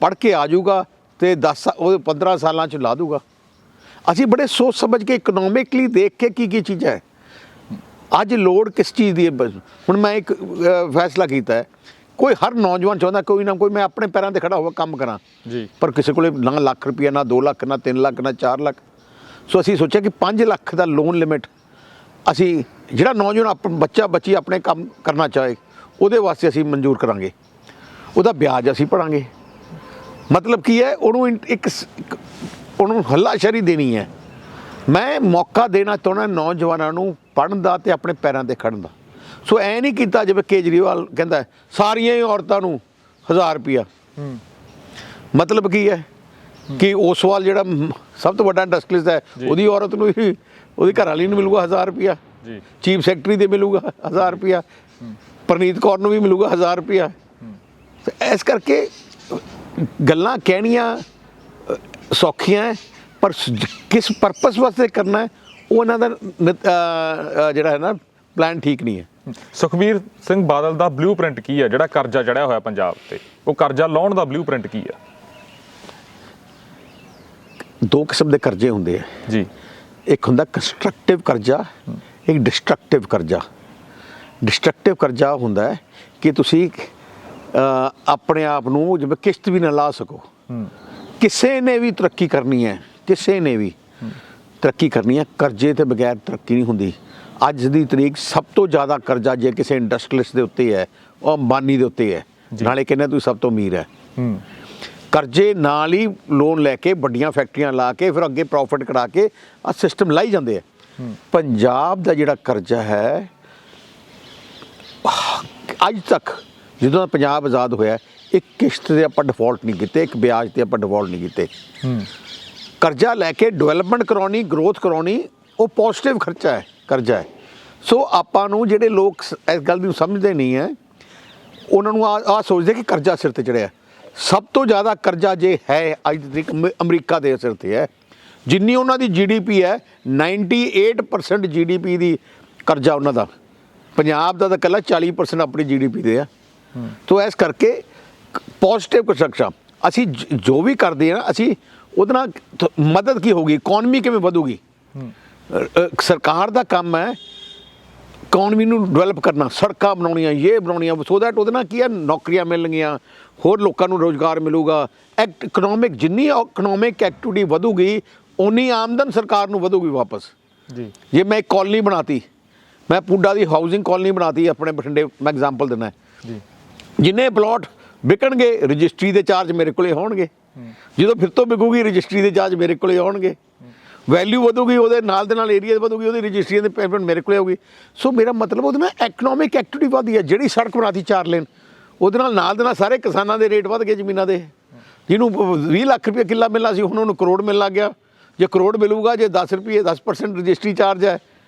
ਪੜ੍ਹ ਕੇ ਆ ਜਾਊਗਾ ਤੇ 15 ਸਾਲਾਂ 'ਚ ਲਾ ਦੂਗਾ। ਅਸੀਂ ਬੜੇ ਸੋਚ ਸਮਝ ਕੇ ਇਕਨੋਮਿਕਲੀ ਦੇਖ ਕੇ ਕੀ ਚੀਜ਼ ਹੈ। ਅੱਜ ਲੋੜ ਕਿਸ ਚੀਜ਼ ਦੀ ਹੈ? ਹੁਣ ਮੈਂ ਇੱਕ ਫੈਸਲਾ ਕੀਤਾ ਹੈ, ਕੋਈ ਹਰ ਨੌਜਵਾਨ ਚਾਹੁੰਦਾ ਕੋਈ ਨਾ ਕੋਈ ਮੈਂ ਆਪਣੇ ਪੈਰਾਂ 'ਤੇ ਖੜਾ ਹੋਵੇ, ਕੰਮ ਕਰਾਂ ਜੀ, ਪਰ ਕਿਸੇ ਕੋਲੇ ਨਾ ਲੱਖ ਰੁਪਈਆ, ਨਾ 2 ਲੱਖ, ਨਾ 3 ਲੱਖ, ਨਾ 4 ਲੱਖ। ਸੋ ਅਸੀਂ ਸੋਚਿਆ ਕਿ 5 ਲੱਖ ਦਾ ਲੋਨ ਲਿਮਿਟ ਅਸੀਂ ਜਿਹੜਾ ਨੌਜਵਾਨ ਬੱਚਾ ਬੱਚੀ ਆਪਣੇ ਕੰਮ ਕਰਨਾ ਚਾਹੇ ਉਹਦੇ ਵਾਸਤੇ ਅਸੀਂ ਮਨਜ਼ੂਰ ਕਰਾਂਗੇ, ਉਹਦਾ ਵਿਆਜ ਅਸੀਂ ਭਰਾਂਗੇ। ਮਤਲਬ ਕੀ ਹੈ? ਉਹਨੂੰ ਹੱਲਾਸ਼ੇਰੀ ਦੇਣੀ ਹੈ। ਮੈਂ ਮੌਕਾ ਦੇਣਾ ਚਾਹੁੰਦਾ ਨੌਜਵਾਨਾਂ ਨੂੰ ਪੜ੍ਹਨ ਦਾ ਤੇ ਆਪਣੇ ਪੈਰਾਂ 'ਤੇ ਖੜ੍ਹਨ ਦਾ। ਸੋ ਐ ਨਹੀਂ ਕੀਤਾ ਜਿਵੇਂ ਕੇਜਰੀਵਾਲ ਕਹਿੰਦਾ ਸਾਰੀਆਂ ਹੀ ਔਰਤਾਂ ਨੂੰ 1000 ਰੁਪਈਆ। ਮਤਲਬ ਕੀ ਹੈ ਕਿ ਓਸਵਾਲ ਜਿਹੜਾ ਸਭ ਤੋਂ ਵੱਡਾ ਇੰਡਸਟਰੀਅਲਿਸਟ ਹੈ, ਉਹਦੀ ਔਰਤ ਨੂੰ ਹੀ, ਉਹਦੀ ਘਰਵਾਲੀ ਨੂੰ ਮਿਲੂਗਾ 1000 ਰੁਪਈਆ, ਚੀਫ ਸੈਕਟਰੀ ਦੇ ਮਿਲੂਗਾ 1000 ਰੁਪਈਆ, ਪ੍ਰਨੀਤ ਕੌਰ ਨੂੰ ਵੀ ਮਿਲੂਗਾ 1000 ਰੁਪਈਆ। ਇਸ ਕਰਕੇ ਗੱਲਾਂ ਕਹਿਣੀਆਂ ਸੌਖੀਆਂ ਹੈ, ਪਰ ਕਿਸ ਪਰਪਸ ਵਾਸਤੇ ਕਰਨਾ ਹੈ ਉਹ ਇਹਨਾਂ ਦਾ ਜਿਹੜਾ ਹੈ ਨਾ ਪਲਾਨ ਠੀਕ ਨਹੀਂ ਹੈ। ਸੁਖਬੀਰ ਸਿੰਘ ਬਾਦਲ ਦਾ ਬਲੂਪ੍ਰਿੰਟ ਕੀ ਹੈ? ਜਿਹੜਾ ਕਰਜ਼ਾ ਚੜਿਆ ਹੋਇਆ ਪੰਜਾਬ ਤੇ, ਉਹ ਕਰਜ਼ਾ ਲਾਉਣ ਦਾ ਬਲੂਪ੍ਰਿੰਟ ਕੀ ਹੈ? ਦੋ ਕਿਸਮ ਦੇ ਕਰਜ਼ੇ ਹੁੰਦੇ ਆ ਜੀ। ਇੱਕ ਹੁੰਦਾ ਕੰਸਟਰਕਟਿਵ ਕਰਜ਼ਾ, ਇੱਕ ਡਿਸਟਰਕਟਿਵ ਕਰਜ਼ਾ। ਡਿਸਟਰਕਟਿਵ ਕਰਜ਼ਾ ਹੁੰਦਾ ਹੈ ਕਿ ਤੁਸੀਂ ਆਪਣੇ ਆਪ ਨੂੰ ਜਿਵੇਂ ਕਿਸ਼ਤ ਵੀ ਨਾ ਲਾ ਸਕੋ। ਕਿਸੇ ਨੇ ਵੀ ਤਰੱਕੀ ਕਰਨੀ ਹੈ, ਕਿਸੇ ਨੇ ਵੀ ਤਰੱਕੀ ਕਰਨੀ ਹੈ, ਕਰਜ਼ੇ ਤੇ ਬਗੈਰ ਤਰੱਕੀ ਨਹੀਂ ਹੁੰਦੀ। ਅੱਜ ਦੀ ਤਰੀਕ ਸਭ ਤੋਂ ਜ਼ਿਆਦਾ ਕਰਜ਼ਾ ਜੇ ਕਿਸੇ ਇੰਡਸਟਰੀਅਲਿਸਟ ਦੇ ਉੱਤੇ ਹੈ, ਉਹ ਅੰਬਾਨੀ ਦੇ ਉੱਤੇ ਹੈ। ਨਾਲੇ ਕਹਿੰਦੇ ਤੁਸੀਂ ਸਭ ਤੋਂ ਅਮੀਰ ਹੈ। ਕਰਜ਼ੇ ਨਾਲ ਹੀ ਲੋਨ ਲੈ ਕੇ ਵੱਡੀਆਂ ਫੈਕਟਰੀਆਂ ਲਾ ਕੇ ਫਿਰ ਅੱਗੇ ਪ੍ਰੋਫਿਟ ਕਢਾ ਕੇ ਆ ਸਿਸਟਮ ਲਾਈ ਜਾਂਦੇ ਆ। ਪੰਜਾਬ ਦਾ ਜਿਹੜਾ ਕਰਜ਼ਾ ਹੈ ਅੱਜ ਤੱਕ ਜਦੋਂ ਪੰਜਾਬ ਆਜ਼ਾਦ ਹੋਇਆ, ਇੱਕ ਕਿਸ਼ਤ ਤੇ ਆਪਾਂ ਡਿਫਾਲਟ ਨਹੀਂ ਕੀਤੇ, ਇੱਕ ਵਿਆਜ ਤੇ ਆਪਾਂ ਡਿਫਾਲਟ ਨਹੀਂ ਕੀਤੇ। ਕਰਜ਼ਾ ਲੈ ਕੇ ਡਿਵੈਲਪਮੈਂਟ ਕਰਾਉਣੀ, ਗਰੋਥ ਕਰਾਉਣੀ, ਉਹ ਪੋਜ਼ਿਟਿਵ ਖਰਚਾ ਹੈ, ਕਰਜ਼ਾ ਹੈ। ਸੋ ਆਪਾਂ ਨੂੰ ਜਿਹੜੇ ਲੋਕ ਇਸ ਗੱਲ ਨੂੰ ਸਮਝਦੇ ਨਹੀਂ ਹੈ, ਉਹਨਾਂ ਨੂੰ ਆ ਸੋਚਦੇ ਕਿ ਕਰਜ਼ਾ ਸਿਰ ਤੇ ਚੜਿਆ। ਸਭ ਤੋਂ ਜ਼ਿਆਦਾ ਕਰਜ਼ਾ ਜੇ ਹੈ ਅੱਜ ਤੱਕ ਅਮਰੀਕਾ ਦੇ ਸਿਰ ਤੇ ਹੈ। ਜਿੰਨੀ ਉਹਨਾਂ ਦੀ GDP ਹੈ, 98% GDP ਦੀ ਕਰਜ਼ਾ ਉਹਨਾਂ ਦਾ। ਪੰਜਾਬ ਦਾ ਤਾਂ ਇਕੱਲਾ 40% ਆਪਣੀ GDP ਦੇ ਆ। ਤੋ ਇਸ ਕਰਕੇ ਪੋਜ਼ਿਟਿਵ ਕੰਸਟਰਕਸ਼ਨ ਅਸੀਂ ਜੋ ਵੀ ਕਰਦੇ ਹਾਂ, ਅਸੀਂ ਉਹਦੇ ਨਾਲ ਮਦਦ ਕੀ ਹੋਊਗੀ, ਇਕੋਨਮੀ ਕਿਵੇਂ ਵਧੂਗੀ। ਸਰਕਾਰ ਦਾ ਕੰਮ ਹੈ ਇਕੋਨਮੀ ਨੂੰ ਡਿਵੈਲਪ ਕਰਨਾ, ਸੜਕਾਂ ਬਣਾਉਣੀਆਂ, ਇਹ ਬਣਾਉਣੀਆਂ, ਸੋ ਦੈਟ ਉਹਦੇ ਨਾਲ ਕੀ ਹੈ ਨੌਕਰੀਆਂ ਮਿਲਣਗੀਆਂ, ਹੋਰ ਲੋਕਾਂ ਨੂੰ ਰੋਜ਼ਗਾਰ ਮਿਲੂਗਾ। ਇਕਨੋਮਿਕ ਜਿੰਨੀ ਇਕਨੋਮਿਕ ਐਕਟੀਵਿਟੀ ਵਧੂਗੀ ਉਨੀ ਆਮਦਨ ਸਰਕਾਰ ਨੂੰ ਵਧੂਗੀ ਵਾਪਸ। ਜੀ। ਜੇ ਮੈਂ ਇੱਕ ਕਾਲੋਨੀ ਬਣਾਤੀ, ਮੈਂ ਪੁੱਡਾ ਦੀ ਹਾਊਸਿੰਗ ਕਾਲੋਨੀ ਬਣਾਤੀ ਆਪਣੇ ਬਠਿੰਡੇ, ਮੈਂ ਐਗਜ਼ਾਮਪਲ ਦਿੰਦਾ ਜੀ। ਜਿੰਨੇ ਪਲਾਟ ਵਿਕਣਗੇ ਰਜਿਸਟਰੀ ਦੇ ਚਾਰਜ ਮੇਰੇ ਕੋਲੇ ਹੋਣਗੇ, ਜਦੋਂ ਫਿਰ ਤੋਂ ਵਿਕੂਗੀ ਰਜਿਸਟਰੀ ਦੇ ਚਾਰਜ ਮੇਰੇ ਕੋਲੇ ਆਉਣਗੇ, ਵੈਲਿਊ ਵਧੂਗੀ, ਉਹਦੇ ਨਾਲ ਦੇ ਨਾਲ ਏਰੀਆ ਵਧੂਗੀ, ਉਹਦੀ ਰਜਿਸਟਰੀ ਦੇ ਪੇਮੈਂਟ ਮੇਰੇ ਕੋਲੇ ਆਊਗੀ। ਸੋ ਮੇਰਾ ਮਤਲਬ ਉਹਦੇ ਨਾਲ ਇਕਨੋਮਿਕ ਐਕਟੀਵਿਟੀ ਵਧਦੀ ਹੈ। ਜਿਹੜੀ ਸੜਕ ਬਣਾਤੀ 4 ਲੇਨ, ਉਹਦੇ ਨਾਲ ਦੇ ਨਾਲ ਸਾਰੇ ਕਿਸਾਨਾਂ ਦੇ ਰੇਟ ਵੱਧ ਗਏ ਜ਼ਮੀਨਾਂ ਦੇ। ਜਿਹਨੂੰ 20 ਲੱਖ ਰੁਪਏ ਕਿੱਲਾ ਮਿਲਣਾ ਸੀ, ਹੁਣ ਉਹਨੂੰ ਕਰੋੜ ਮਿਲਣ ਲੱਗ ਗਿਆ। ਜੇ ਕਰੋੜ ਮਿਲੂਗਾ, ਜੇ 10 ਰੁਪਏ 10% ਰਜਿਸਟਰੀ ਚਾਰਜ ਹੈ,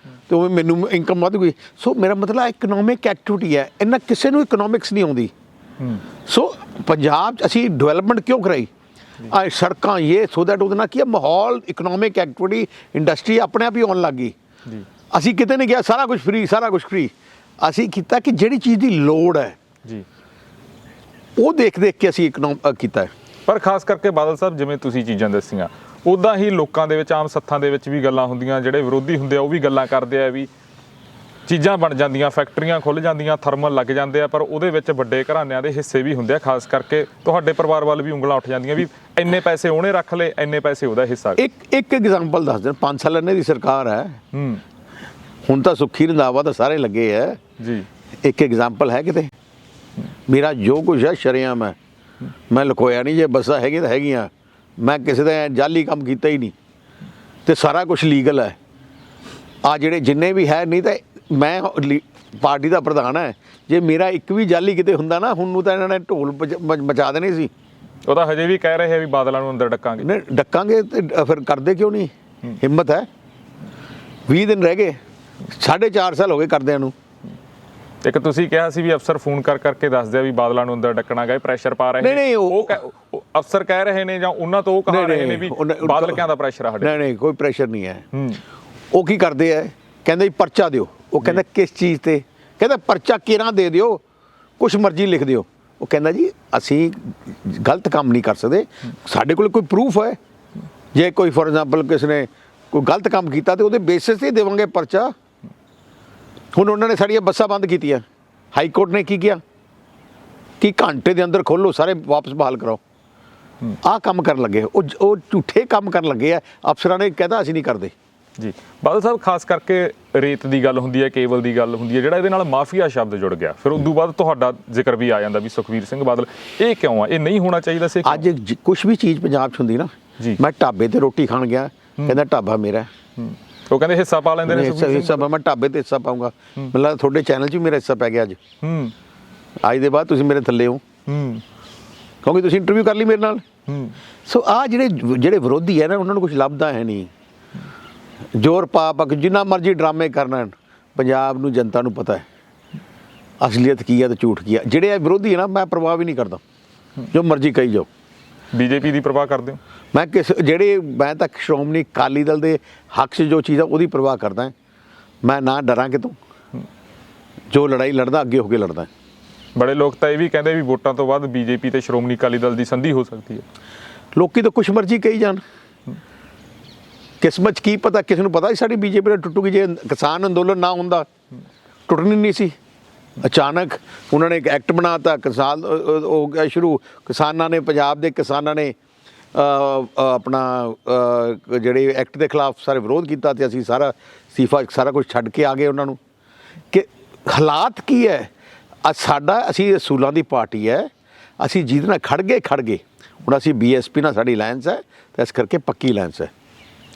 ਤੇ ਉਹ ਮੈਨੂੰ ਇਨਕਮ ਵਧੂਗੀ। ਸੋ ਮੇਰਾ ਮਤਲਬ ਇਕਨੋਮਿਕ ਐਕਟੀਵਿਟੀ ਹੈ, ਇਹਨਾਂ ਕਿਸੇ ਨੂੰ ਇਕਨੋਮਿਕਸ ਨਹੀਂ ਆਉਂਦੀ। ਸੋ ਪੰਜਾਬ 'ਚ ਅਸੀਂ ਡਿਵੈਲਪਮੈਂਟ ਕਿਉਂ ਕਰਾਈ, ਸੜਕਾਂ ਇਹ, ਸੋ ਦੈਟ ਉਹਦੇ ਨਾਲ ਕੀ ਹੈ ਮਾਹੌਲ, ਇਕਨੋਮਿਕ ਐਕਟੀਵਿਟੀ, ਇੰਡਸਟਰੀ ਆਪਣੇ ਆਪ ਹੀ ਆਉਣ ਲੱਗ ਗਈ। ਅਸੀਂ ਕਿਤੇ ਨਹੀਂ ਗਿਆ, ਸਾਰਾ ਕੁਝ ਫ੍ਰੀ, ਸਾਰਾ ਕੁਝ ਫ੍ਰੀ। ਅਸੀਂ ਕੀਤਾ ਕਿ ਜਿਹੜੀ ਚੀਜ਼ ਦੀ ਲੋੜ ਹੈ ਜੀ, ਉਹ ਦੇਖ ਕੇ ਅਸੀਂ ਕੀਤਾ ਹੈ। ਪਰ ਖਾਸ ਕਰਕੇ ਬਾਦਲ ਸਾਹਿਬ, ਜਿਵੇਂ ਤੁਸੀਂ ਚੀਜ਼ਾਂ ਦੱਸੀਆਂ, ਉੱਦਾਂ ਹੀ ਲੋਕਾਂ ਦੇ ਵਿੱਚ ਆਮ ਸੱਥਾਂ ਦੇ ਵਿੱਚ ਵੀ ਗੱਲਾਂ ਹੁੰਦੀਆਂ, ਜਿਹੜੇ ਵਿਰੋਧੀ ਹੁੰਦੇ ਆ ਉਹ ਵੀ ਗੱਲਾਂ ਕਰਦੇ ਆ ਵੀ ਚੀਜ਼ਾਂ ਬਣ ਜਾਂਦੀਆਂ, ਫੈਕਟਰੀਆਂ ਖੁੱਲ੍ਹ ਜਾਂਦੀਆਂ, ਥਰਮਲ ਲੱਗ ਜਾਂਦੇ ਆ, ਪਰ ਉਹਦੇ ਵਿੱਚ ਵੱਡੇ ਘਰਾਣਿਆਂ ਦੇ ਹਿੱਸੇ ਵੀ ਹੁੰਦੇ ਆ। ਖਾਸ ਕਰਕੇ ਤੁਹਾਡੇ ਪਰਿਵਾਰ ਵੱਲ ਵੀ ਉਂਗਲਾਂ ਉੱਠ ਜਾਂਦੀਆਂ ਵੀ ਇੰਨੇ ਪੈਸੇ ਉਹਨੇ ਰੱਖ ਲਏ, ਇੰਨੇ ਪੈਸੇ ਉਹਦਾ ਹਿੱਸਾ। ਇੱਕ ਐਗਜ਼ਾਮਪਲ ਦੱਸ ਦਿਨ, 5 ਸਾਲ ਇਹਨਾਂ ਦੀ ਸਰਕਾਰ ਹੈ, ਹੁਣ ਤਾਂ ਸੁੱਖੀ ਰੰਧਾਵਾ ਤਾਂ ਸਾਰੇ ਲੱਗੇ ਹੈ ਜੀ। ਇੱਕ ਐਗਜ਼ਾਮਪਲ ਹੈ ਕਿਤੇ, ਮੇਰਾ ਜੋ ਕੁਝ ਹੈ ਸ਼ਰੇਆਮ ਹੈ, ਮੈਂ ਲੁਕੋਇਆ ਨਹੀਂ। ਜੇ ਬੱਸਾਂ ਹੈਗੀਆਂ ਤਾਂ ਹੈਗੀਆਂ, ਮੈਂ ਕਿਸੇ ਦਾ ਜਾਲੀ ਕੰਮ ਕੀਤਾ ਹੀ ਨਹੀਂ, ਤੇ ਸਾਰਾ ਕੁਝ ਲੀਗਲ ਹੈ। ਆ ਜਿਹੜੇ ਜਿੰਨੇ ਵੀ ਹੈ, ਨਹੀਂ ਤਾਂ ਮੈਂ ਪਾਰਟੀ ਦਾ ਪ੍ਰਧਾਨ ਹੈ, ਜੇ ਮੇਰਾ ਇੱਕ ਵੀ ਜਾਲੀ ਕਿਤੇ ਹੁੰਦਾ ਨਾ, ਹੁਣ ਨੂੰ ਤਾਂ ਇਹਨਾਂ ਨੇ ਢੋਲ ਮਚਾ ਦੇਣੇ ਸੀ। ਉਹ ਤਾਂ ਹਜੇ ਵੀ ਕਹਿ ਰਹੇ ਆ ਵੀ ਬਾਦਲਾਂ ਨੂੰ ਅੰਦਰ ਡੱਕਾਂਗੇ। ਨਹੀਂ ਡੱਕਾਂਗੇ ਤੇ ਫਿਰ ਕਰਦੇ ਕਿਉਂ ਨਹੀਂ, ਹਿੰਮਤ ਹੈ। 20 ਦਿਨ ਰਹਿ ਗਏ, 4.5 ਸਾਲ ਹੋ ਗਏ ਕਰਦਿਆਂ ਨੂੰ। ਇੱਕ ਤੁਸੀਂ ਕਿਹਾ ਸੀ ਵੀ ਅਫਸਰ ਫੋਨ ਕਰਕੇ ਦੱਸਦੇ ਆ ਵੀ ਬਾਦਲਾਂ ਨੂੰ ਅੰਦਰ ਡੱਕਣਾ ਗਏ, ਪ੍ਰੈਸ਼ਰ ਪਾ ਰਹੇ ਨੇ। ਨਹੀਂ, ਉਹ ਅਫਸਰ ਕਹਿ ਰਹੇ ਨੇ ਜਾਂ ਉਹਨਾਂ ਤੋਂ ਉਹ ਕਹਾ ਰਹੇ ਨੇ ਵੀ ਬਾਦਲ ਕਿਆਂ ਦਾ ਪ੍ਰੈਸ਼ਰ ਆ ਸਾਡੇ? ਨਹੀਂ, ਕੋਈ ਪ੍ਰੈਸ਼ਰ ਨਹੀਂ ਹੈ। ਉਹ ਕੀ ਕਰਦੇ ਆ, ਕਹਿੰਦੇ ਜੀ ਪਰਚਾ ਦਿਓ। ਉਹ ਕਹਿੰਦਾ ਕਿਸ ਚੀਜ਼ ਤੇ? ਕਹਿੰਦਾ ਪਰਚਾ ਕਿਹੜਾ ਦੇ ਦਿਓ, ਕੁਛ ਮਰਜ਼ੀ ਲਿਖ ਦਿਓ। ਉਹ ਕਹਿੰਦਾ ਜੀ ਅਸੀਂ ਗਲਤ ਕੰਮ ਨਹੀਂ ਕਰ ਸਕਦੇ, ਸਾਡੇ ਕੋਲ ਕੋਈ ਪ੍ਰੂਫ ਹੈ। ਜੇ ਕੋਈ ਫੋਰ ਐਗਜ਼ਾਮਪਲ ਕਿਸ ਨੇ ਕੋਈ ਗਲਤ ਕੰਮ ਕੀਤਾ ਤੇ ਉਹਦੇ ਬੇਸਿਸ ਤੇ ਦੇਵਾਂਗੇ ਪਰਚਾ। ਹੁਣ ਉਹਨਾਂ ਨੇ ਸਾਡੀਆਂ ਬੱਸਾਂ ਬੰਦ ਕੀਤੀਆਂ, ਹਾਈ ਕੋਰਟ ਨੇ ਕੀ ਕਿਹਾ ਕਿ ਘੰਟੇ ਦੇ ਅੰਦਰ ਖੋਲੋ, ਸਾਰੇ ਵਾਪਸ ਬਹਾਲ ਕਰਾਓ। ਆਹ ਕੰਮ ਕਰਨ ਲੱਗੇ, ਉਹ ਝੂਠੇ ਕੰਮ ਕਰਨ ਲੱਗੇ ਆ। ਅਫਸਰਾਂ ਨੇ ਕਹਿਤਾ ਅਸੀਂ ਨਹੀਂ ਕਰਦੇ ਜੀ। ਬਾਦਲ ਸਾਹਿਬ, ਖਾਸ ਕਰਕੇ ਰੇਤ ਦੀ ਗੱਲ ਹੁੰਦੀ ਹੈ, ਕੇਬਲ ਦੀ ਗੱਲ ਹੁੰਦੀ ਹੈ, ਜਿਹੜਾ ਇਹਦੇ ਨਾਲ ਮਾਫੀਆ ਸ਼ਬਦ ਜੁੜ ਗਿਆ, ਫਿਰ ਉਦੋਂ ਬਾਅਦ ਤੁਹਾਡਾ ਜ਼ਿਕਰ ਵੀ ਆ ਜਾਂਦਾ ਵੀ ਸੁਖਬੀਰ ਸਿੰਘ ਬਾਦਲ। ਇਹ ਕਿਉਂ ਆ? ਇਹ ਨਹੀਂ ਹੋਣਾ ਚਾਹੀਦਾ ਸੀ। ਅੱਜ ਕੁਛ ਵੀ ਚੀਜ਼ ਪੰਜਾਬ 'ਚ ਹੁੰਦੀ ਨਾ ਜੀ, ਮੈਂ ਢਾਬੇ ਤੇ ਰੋਟੀ ਖਾਣ ਗਿਆ, ਕਹਿੰਦਾ ਢਾਬਾ ਮੇਰਾ। ਉਹ ਕਹਿੰਦੇ ਹਿੱਸਾ ਪਾ ਲੈਂਦੇ ਨੇ। ਹਿੱਸਾ ਮੈਂ ਢਾਬੇ ਤੇ ਹਿੱਸਾ ਪਾਊਂਗਾ, ਮਤਲਬ ਤੁਹਾਡੇ ਚੈਨਲ 'ਚ ਵੀ ਮੇਰਾ ਹਿੱਸਾ ਪੈ ਗਿਆ ਅੱਜ। ਅੱਜ ਦੇ ਬਾਅਦ ਤੁਸੀਂ ਮੇਰੇ ਥੱਲੇ ਹੋ, ਕਿਉਂਕਿ ਤੁਸੀਂ ਇੰਟਰਵਿਊ ਕਰ ਲਈ ਮੇਰੇ ਨਾਲ। ਸੋ ਆਹ ਜਿਹੜੇ ਵਿਰੋਧੀ ਹੈ ਨਾ, ਉਹਨਾਂ ਨੂੰ ਕੁਛ ਲੱਭਦਾ ਹੈ ਨਹੀਂ। ਜ਼ੋਰ ਪਾ ਜਿੰਨਾ ਮਰਜ਼ੀ ਡਰਾਮੇ ਕਰਨਾ, ਪੰਜਾਬ ਨੂੰ ਜਨਤਾ ਨੂੰ ਪਤਾ ਹੈ ਅਸਲੀਅਤ ਕੀ ਹੈ ਤੇ ਝੂਠ ਕੀ ਹੈ। ਜਿਹੜੇ ਵਿਰੋਧੀ ਹੈ ਨਾ, ਮੈਂ ਪਰਵਾਹ ਵੀ ਨਹੀਂ ਕਰਦਾ, ਜੋ ਮਰਜ਼ੀ ਕਹੀ ਜਾਓ। ਬੀਜੇਪੀ ਦੀ ਪਰਵਾਹ ਕਰਦੇ ਹੋ? ਮੈਂ ਤਾਂ ਸ਼੍ਰੋਮਣੀ ਅਕਾਲੀ ਦਲ ਦੇ ਹੱਕ 'ਚ ਜੋ ਚੀਜ਼ ਆ ਉਹਦੀ ਪਰਵਾਹ ਕਰਦਾ। ਮੈਂ ਨਾ ਡਰਾਂ ਕਿਤੋਂ, ਜੋ ਲੜਾਈ ਲੜਦਾ ਅੱਗੇ ਹੋ ਕੇ ਲੜਦਾ। ਬੜੇ ਲੋਕ ਤਾਂ ਇਹ ਵੀ ਕਹਿੰਦੇ ਵੀ ਵੋਟਾਂ ਤੋਂ ਬਾਅਦ ਬੀਜੇਪੀ ਤੇ ਸ਼੍ਰੋਮਣੀ ਅਕਾਲੀ ਦਲ ਦੀ ਸੰਧੀ ਹੋ ਸਕਦੀ ਹੈ। ਲੋਕੀ ਤਾਂ ਕੁਛ ਮਰਜ਼ੀ ਕਹੀ ਜਾਣ, ਕਿਸਮਤ 'ਚ ਕੀ ਪਤਾ, ਕਿਸੇ ਨੂੰ ਪਤਾ ਸੀ ਸਾਡੀ ਬੀਜੇਪੀ ਨਾਲ ਟੁੱਟੂਗੀ? ਜੇ ਕਿਸਾਨ ਅੰਦੋਲਨ ਨਾ ਹੁੰਦਾ ਟੁੱਟਣੀ ਨਹੀਂ ਸੀ। ਅਚਾਨਕ ਉਹਨਾਂ ਨੇ ਇੱਕ ਐਕਟ ਬਣਾਤਾ, ਕਿਸਾਨ ਹੋ ਗਿਆ ਸ਼ੁਰੂ। ਕਿਸਾਨਾਂ ਨੇ, ਪੰਜਾਬ ਦੇ ਕਿਸਾਨਾਂ ਨੇ ਆਪਣਾ ਜਿਹੜੇ ਐਕਟ ਦੇ ਖਿਲਾਫ ਸਾਰੇ ਵਿਰੋਧ ਕੀਤਾ ਤੇ ਅਸੀਂ ਸਾਰਾ ਅਸਤੀਫਾ ਸਾਰਾ ਕੁਝ ਛੱਡ ਕੇ ਆ ਗਏ ਉਹਨਾਂ ਨੂੰ। ਕਿ ਹਾਲਾਤ ਕੀ ਹੈ ਅਸੀਂ ਅਸੂਲਾਂ ਦੀ ਪਾਰਟੀ ਹੈ, ਅਸੀਂ ਜਿਹਦੇ ਨਾਲ ਖੜ ਗਏ। ਹੁਣ ਅਸੀਂ BSP ਨਾਲ ਸਾਡੀ ਅਲਾਇੰਸ ਹੈ ਤੇ ਇਸ ਕਰਕੇ ਪੱਕੀ ਅਲਾਇੰਸ ਹੈ।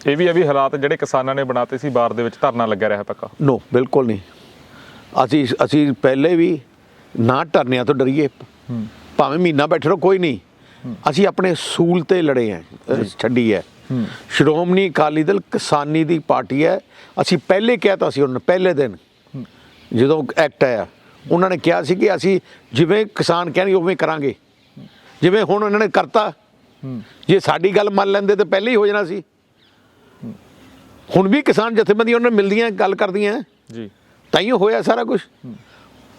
ਇਹ ਵੀ ਹਾਲਾਤ ਜਿਹੜੇ ਕਿਸਾਨਾਂ ਨੇ ਬਣਾਤੇ ਸੀ, ਬਾਰ ਦੇ ਵਿੱਚ ਧਰਨਾ ਲੱਗਿਆ ਰਿਹਾ ਪੱਕਾ? ਨੋ, ਬਿਲਕੁਲ ਨਹੀਂ। ਅਸੀਂ ਪਹਿਲੇ ਵੀ ਨਾ ਧਰਨਿਆਂ ਤੋਂ ਡਰੀਏ, ਭਾਵੇਂ ਮਹੀਨਾ ਬੈਠੇ ਰਹੋ ਕੋਈ ਨਹੀਂ। ਅਸੀਂ ਆਪਣੇ ਅਸੂਲ ਤੇ ਲੜੇ ਹੈ, ਛੱਡੀ ਹੈ। ਸ਼੍ਰੋਮਣੀ ਅਕਾਲੀ ਦਲ ਕਿਸਾਨੀ ਦੀ ਪਾਰਟੀ ਹੈ। ਅਸੀਂ ਪਹਿਲੇ ਕਹਿਤਾ ਸੀ, ਉਹਨਾਂ ਪਹਿਲੇ ਦਿਨ ਜਦੋਂ ਐਕਟ ਆਇਆ ਉਹਨਾਂ ਨੇ ਕਿਹਾ ਸੀ ਕਿ ਅਸੀਂ ਜਿਵੇਂ ਕਿਸਾਨ ਕਹਿਣਗੇ ਉਵੇਂ ਕਰਾਂਗੇ। ਜਿਵੇਂ ਹੁਣ ਉਹਨਾਂ ਨੇ ਕਰਤਾ, ਜੇ ਸਾਡੀ ਗੱਲ ਮੰਨ ਲੈਂਦੇ ਤਾਂ ਪਹਿਲੇ ਹੀ ਹੋ ਜਾਣਾ ਸੀ। ਹੁਣ ਵੀ ਕਿਸਾਨ ਜਥੇਬੰਦੀਆਂ ਉਹਨਾਂ ਨਾਲ ਮਿਲਦੀਆਂ, ਗੱਲ ਕਰਦੀਆਂ ਜੀ, ਤਾਂ ਹੀ ਹੋਇਆ ਸਾਰਾ ਕੁਝ।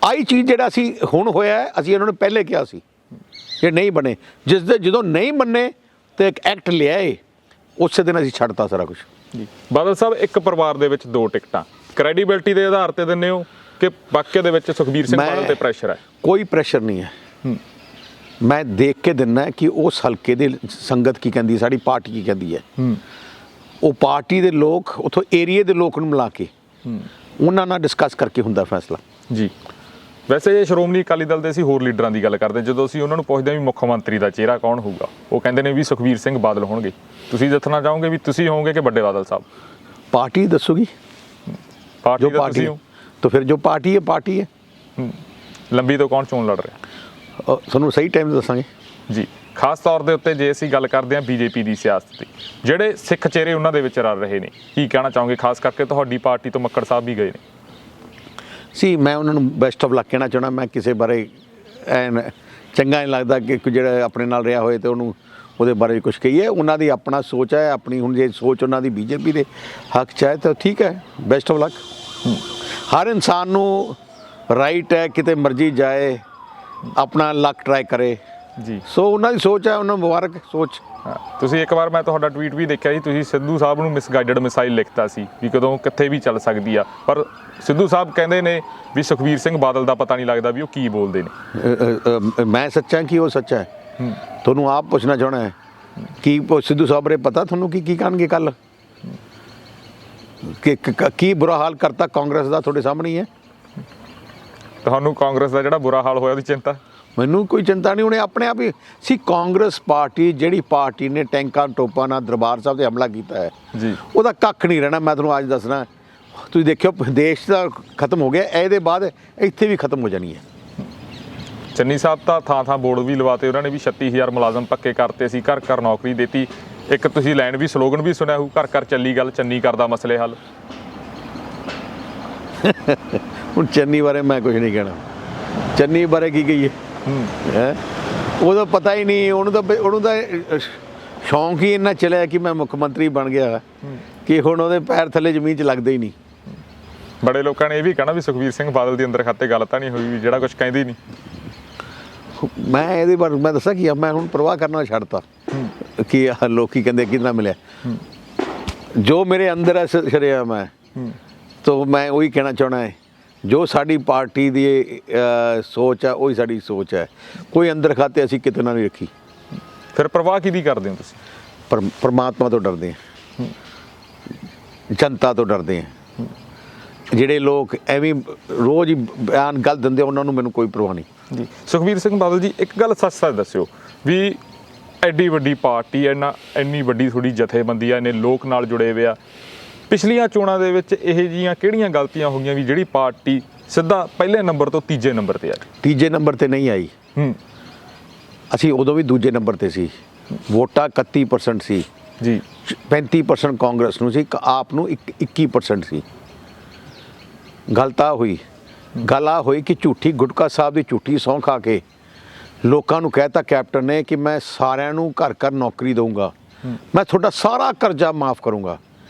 ਆਹੀ ਚੀਜ਼ ਜਿਹੜਾ ਅਸੀਂ ਹੁਣ ਹੋਇਆ, ਅਸੀਂ ਇਹਨਾਂ ਨੂੰ ਪਹਿਲੇ ਕਿਹਾ ਸੀ ਜੇ ਨਹੀਂ ਬਣੇ। ਜਦੋਂ ਨਹੀਂ ਮੰਨੇ ਤੇ ਇੱਕ ਐਕਟ ਲਿਆਏ, ਉਸੇ ਦਿਨ ਅਸੀਂ ਛੱਡਤਾ ਸਾਰਾ ਕੁਝ ਜੀ। ਬਾਦਲ ਸਾਹਿਬ, ਇੱਕ ਪਰਿਵਾਰ ਦੇ ਵਿੱਚ 2 ਟਿਕਟਾਂ ਕ੍ਰੈਡੀਬਿਲਟੀ ਦੇ ਆਧਾਰ ਤੇ ਦਿੰਦੇ ਹੋ ਕਿ ਵਾਕਿਆ ਦੇ ਵਿੱਚ ਸੁਖਬੀਰ ਸਿੰਘ ਬਾਦਲ ਤੇ ਪ੍ਰੈਸ਼ਰ ਹੈ? ਕੋਈ ਪ੍ਰੈਸ਼ਰ ਨਹੀਂ ਹੈ। ਮੈਂ ਦੇਖ ਕੇ ਦਿੰਦਾ ਕਿ ਉਸ ਹਲਕੇ ਦੇ ਸੰਗਤ ਕੀ ਕਹਿੰਦੀ ਹੈ, ਸਾਡੀ ਪਾਰਟੀ ਕੀ ਕਹਿੰਦੀ ਹੈ। ਉਹ ਪਾਰਟੀ ਦੇ ਲੋਕ, ਉੱਥੋਂ ਏਰੀਏ ਦੇ ਲੋਕ ਨੂੰ ਮਿਲਾ ਕੇ ਉਹਨਾਂ ਨਾਲ ਡਿਸਕਸ ਕਰਕੇ ਹੁੰਦਾ ਫੈਸਲਾ ਜੀ। ਵੈਸੇ ਇਹ ਸ਼੍ਰੋਮਣੀ ਅਕਾਲੀ ਦਲ ਦੇ ਅਸੀਂ ਹੋਰ ਲੀਡਰਾਂ ਦੀ ਗੱਲ ਕਰਦੇ, ਜਦੋਂ ਅਸੀਂ ਉਹਨਾਂ ਨੂੰ ਪੁੱਛਦੇ ਵੀ ਮੁੱਖ ਮੰਤਰੀ ਦਾ ਚਿਹਰਾ ਕੌਣ ਹੋਊਗਾ, ਉਹ ਕਹਿੰਦੇ ਨੇ ਵੀ ਸੁਖਬੀਰ ਸਿੰਘ ਬਾਦਲ ਹੋਣਗੇ। ਤੁਸੀਂ ਦੱਸਣਾ ਚਾਹੋਗੇ ਵੀ ਤੁਸੀਂ ਹੋਵੋਗੇ ਕਿ ਵੱਡੇ ਬਾਦਲ ਸਾਹਿਬ? ਪਾਰਟੀ ਦੱਸੂਗੀ। ਪਾਰਟੀ ਦਾ ਤੁਸੀਂ ਹੋ ਤਾਂ ਫਿਰ ਜੋ ਪਾਰਟੀ ਹੈ। ਲੰਬੀ ਤੋਂ ਕੌਣ ਚੋਣ ਲੜ ਰਿਹਾ? ਤੁਹਾਨੂੰ ਸਹੀ ਟਾਈਮ ਦੱਸਾਂਗੇ ਜੀ। ਖਾਸ ਤੌਰ ਦੇ ਉੱਤੇ ਜੇ ਅਸੀਂ ਗੱਲ ਕਰਦੇ ਹਾਂ BJP ਦੀ ਸਿਆਸਤ ਦੀ, ਜਿਹੜੇ ਸਿੱਖ ਚਿਹਰੇ ਉਹਨਾਂ ਦੇ ਵਿੱਚ ਰਲ ਰਹੇ ਨੇ, ਕੀ ਕਹਿਣਾ ਚਾਹੋਗੇ? ਖਾਸ ਕਰਕੇ ਤੁਹਾਡੀ ਪਾਰਟੀ ਤੋਂ ਮੱਕੜ ਸਾਹਿਬ ਵੀ ਗਏ ਨੇ। ਮੈਂ ਉਹਨਾਂ ਨੂੰ ਬੈਸਟ ਆਫ ਲੱਕ ਕਹਿਣਾ ਚਾਹੁੰਦਾ। ਮੈਂ ਕਿਸੇ ਬਾਰੇ ਐਨ ਚੰਗਾ ਨਹੀਂ ਲੱਗਦਾ ਕਿ ਜਿਹੜਾ ਆਪਣੇ ਨਾਲ ਰਿਹਾ ਹੋਏ ਤੇ ਉਹਨੂੰ ਉਹਦੇ ਬਾਰੇ ਕੁਝ ਕਹੀਏ। ਉਹਨਾਂ ਦੀ ਆਪਣਾ ਸੋਚ ਹੈ, ਆਪਣੀ ਹੁਣ ਜੇ ਸੋਚ ਉਹਨਾਂ ਦੀ BJP ਦੇ ਹੱਕ 'ਚ ਹੈ ਤਾਂ ਠੀਕ ਹੈ, ਬੈਸਟ ਆਫ ਲੱਕ। ਹਰ ਇਨਸਾਨ ਨੂੰ ਰਾਈਟ ਹੈ ਕਿਤੇ ਮਰਜ਼ੀ ਜਾਏ, ਆਪਣਾ ਲੱਕ ਟਰਾਈ ਕਰੇ ਜੀ। ਸੋ ਉਹਨਾਂ ਦੀ ਸੋਚ ਹੈ, ਉਹਨਾਂ ਨੂੰ ਮੁਬਾਰਕ ਸੋਚ। ਤੁਸੀਂ ਇੱਕ ਵਾਰ ਮੈਂ ਤੁਹਾਡਾ ਟਵੀਟ ਵੀ ਦੇਖਿਆ ਜੀ, ਤੁਸੀਂ ਸਿੱਧੂ ਸਾਹਿਬ ਨੂੰ ਮਿਸਗਾਈਡਡ ਮਿਸਾਈਲ ਲਿਖਤਾ ਸੀ ਵੀ ਕਦੋਂ ਕਿੱਥੇ ਵੀ ਚੱਲ ਸਕਦੀ ਆ, ਪਰ ਸਿੱਧੂ ਸਾਹਿਬ ਕਹਿੰਦੇ ਨੇ ਵੀ ਸੁਖਬੀਰ ਸਿੰਘ ਬਾਦਲ ਦਾ ਪਤਾ ਨਹੀਂ ਲੱਗਦਾ ਵੀ ਉਹ ਕੀ ਬੋਲਦੇ ਨੇ। ਮੈਂ ਸੱਚਾ ਕਿ ਉਹ ਸੱਚਾ ਹੈ? ਤੁਹਾਨੂੰ ਆਪ ਪੁੱਛਣਾ ਚਾਹਣਾ ਹੈ ਕਿ ਸਿੱਧੂ ਸਾਹਿਬ ਬਾਰੇ ਪਤਾ ਤੁਹਾਨੂੰ ਕੀ ਕਹਿਣਗੇ ਕੱਲ? ਕਿ ਕੀ ਬੁਰਾ ਹਾਲ ਕਰਤਾ ਕਾਂਗਰਸ ਦਾ ਤੁਹਾਡੇ ਸਾਹਮਣੇ ਹੀ ਹੈ। ਤੁਹਾਨੂੰ ਕਾਂਗਰਸ ਦਾ ਜਿਹੜਾ ਬੁਰਾ ਹਾਲ ਹੋਇਆ ਉਹਦੀ ਚਿੰਤਾ? ਮੈਨੂੰ ਕੋਈ ਚਿੰਤਾ ਨਹੀਂ। ਉਹਨੇ ਆਪਣੇ ਆਪ ਹੀ ਸੀ। ਕਾਂਗਰਸ ਪਾਰਟੀ ਜਿਹੜੀ ਪਾਰਟੀ ਨੇ ਟੈਂਕਾਂ ਟੋਪਾਂ ਨਾਲ ਦਰਬਾਰ ਸਾਹਿਬ 'ਤੇ ਹਮਲਾ ਕੀਤਾ ਹੈ ਜੀ, ਉਹਦਾ ਕੱਖ ਨਹੀਂ ਰਹਿਣਾ। ਮੈਂ ਤੁਹਾਨੂੰ ਅੱਜ ਦੱਸਣਾ, ਤੁਸੀਂ ਦੇਖਿਓ ਦੇਸ਼ ਦਾ ਖਤਮ ਹੋ ਗਿਆ, ਇਹਦੇ ਬਾਅਦ ਇੱਥੇ ਵੀ ਖਤਮ ਹੋ ਜਾਣੀ ਹੈ। ਚੰਨੀ ਸਾਹਿਬ ਤਾਂ ਥਾਂ ਬੋਰਡ ਵੀ ਲਵਾਤੇ, ਉਹਨਾਂ ਨੇ ਵੀ 36,000 ਮੁਲਾਜ਼ਮ ਪੱਕੇ ਕਰਤੇ ਸੀ, ਘਰ ਘਰ ਨੌਕਰੀ ਦਿੱਤੀ। ਇੱਕ ਤੁਸੀਂ ਲਾਈਨ ਵੀ ਸਲੋਗਨ ਵੀ ਸੁਣਿਆ ਹੋਊ, ਘਰ ਘਰ ਚੱਲੀ ਗੱਲ, ਚੰਨੀ ਕਰਦਾ ਮਸਲੇ ਹੱਲ। ਹੁਣ ਚੰਨੀ ਬਾਰੇ ਮੈਂ ਕੁਝ ਨਹੀਂ ਕਹਿਣਾ। ਚੰਨੀ ਬਾਰੇ ਕੀ ਕਹੀਏ? ਉਹਦਾ ਪਤਾ ਹੀ ਨਹੀਂ। ਉਹਨੂੰ ਤਾਂ ਸ਼ੌਂਕ ਹੀ ਇੰਨਾ ਚਲਿਆ ਕਿ ਮੈਂ ਮੁੱਖ ਮੰਤਰੀ ਬਣ ਗਿਆ ਕਿ ਹੁਣ ਉਹਦੇ ਪੈਰ ਥੱਲੇ ਜ਼ਮੀਨ 'ਚ ਲੱਗਦੇ ਹੀ ਨਹੀਂ। ਬੜੇ ਲੋਕਾਂ ਨੇ ਇਹ ਵੀ ਕਹਿਣਾ ਵੀ ਸੁਖਬੀਰ ਸਿੰਘ ਬਾਦਲ ਦੀ ਅੰਦਰ ਖਾਤੇ ਗੱਲ ਤਾਂ ਨਹੀਂ ਹੋਈ ਵੀ ਜਿਹੜਾ ਕੁਝ ਕਹਿੰਦੇ ਹੀ ਨਹੀਂ। ਮੈਂ ਇਹਦੇ ਬਾਰੇ ਮੈਂ ਦੱਸਾਂ ਕਿ ਮੈਂ ਹੁਣ ਪਰਵਾਹ ਕਰਨਾ ਛੱਡਤਾ ਕਿ ਲੋਕੀ ਕਹਿੰਦੇ ਕਿੰਨਾ ਮਿਲਿਆ। ਜੋ ਮੇਰੇ ਅੰਦਰ ਹੈ ਸ਼ਰਿਆ ਮੈਂ ਤਾਂ ਮੈਂ ਉਹੀ ਕਹਿਣਾ ਚਾਹੁੰਦਾ ਹੈ, ਜੋ ਸਾਡੀ ਪਾਰਟੀ ਦੀ ਸੋਚ ਹੈ ਉਹੀ ਸਾਡੀ ਸੋਚ ਹੈ। ਕੋਈ ਅੰਦਰ ਖਾਤੇ ਅਸੀਂ ਕਿਤੇ ਨਾ ਨਹੀਂ ਰੱਖੀ। ਫਿਰ ਪਰਵਾਹ ਕਿਹਦੀ ਕਰਦੇ ਹੋ ਤੁਸੀਂ? ਪਰਮਾਤਮਾ ਤੋਂ ਡਰਦੇ ਹਾਂ, ਜਨਤਾ ਤੋਂ ਡਰਦੇ ਹਾਂ। ਜਿਹੜੇ ਲੋਕ ਐਵੇਂ ਰੋਜ਼ ਹੀ ਬਿਆਨ ਗਲਤ ਦਿੰਦੇ ਉਹਨਾਂ ਨੂੰ ਮੈਨੂੰ ਕੋਈ ਪਰਵਾਹ ਨਹੀਂ ਜੀ। ਸੁਖਬੀਰ ਸਿੰਘ ਬਾਦਲ ਜੀ, ਇੱਕ ਗੱਲ ਸੱਚ ਦੱਸਿਓ ਵੀ ਐਡੀ ਵੱਡੀ ਪਾਰਟੀ ਹੈ, ਇੰਨੀ ਵੱਡੀ ਥੋੜੀ ਜਥੇਬੰਦੀ ਆ, ਇੰਨੇ ਲੋਕ ਨਾਲ ਜੁੜੇ ਹੋਏ ਆ, ਪਿਛਲੀਆਂ ਚੋਣਾਂ ਦੇ ਵਿੱਚ ਇਹ ਜਿਹੀਆਂ ਕਿਹੜੀਆਂ ਗਲਤੀਆਂ ਹੋ ਗਈਆਂ ਵੀ ਜਿਹੜੀ ਪਾਰਟੀ ਸਿੱਧਾ ਪਹਿਲੇ ਨੰਬਰ ਤੋਂ ਤੀਜੇ ਨੰਬਰ ਤੇ ਆ? ਤੀਜੇ ਨੰਬਰ ਤੇ ਨਹੀਂ ਆਈ। ਅਸੀਂ ਉਦੋਂ ਵੀ ਦੂਜੇ ਨੰਬਰ ਤੇ ਸੀ। ਵੋਟਾਂ 31% ਸੀ ਜੀ, 35% ਕਾਂਗਰਸ ਨੂੰ ਸੀ, ਆਪ ਨੂੰ 21% ਸੀ। ਗੱਲ ਆ ਹੋਈ ਕਿ ਝੂਠੀ ਗੁਟਕਾ ਸਾਹਿਬ ਦੀ ਝੂਠੀ ਸਹੁੰ ਖਾ ਕੇ ਲੋਕਾਂ ਨੂੰ ਕਹਿਤਾ ਕੈਪਟਨ ਨੇ ਕਿ ਮੈਂ ਸਾਰਿਆਂ ਨੂੰ ਘਰ ਘਰ ਨੌਕਰੀ ਦਊਂਗਾ, ਮੈਂ ਤੁਹਾਡਾ ਸਾਰਾ ਕਰਜ਼ਾ ਮਾਫ ਕਰੂੰਗਾ।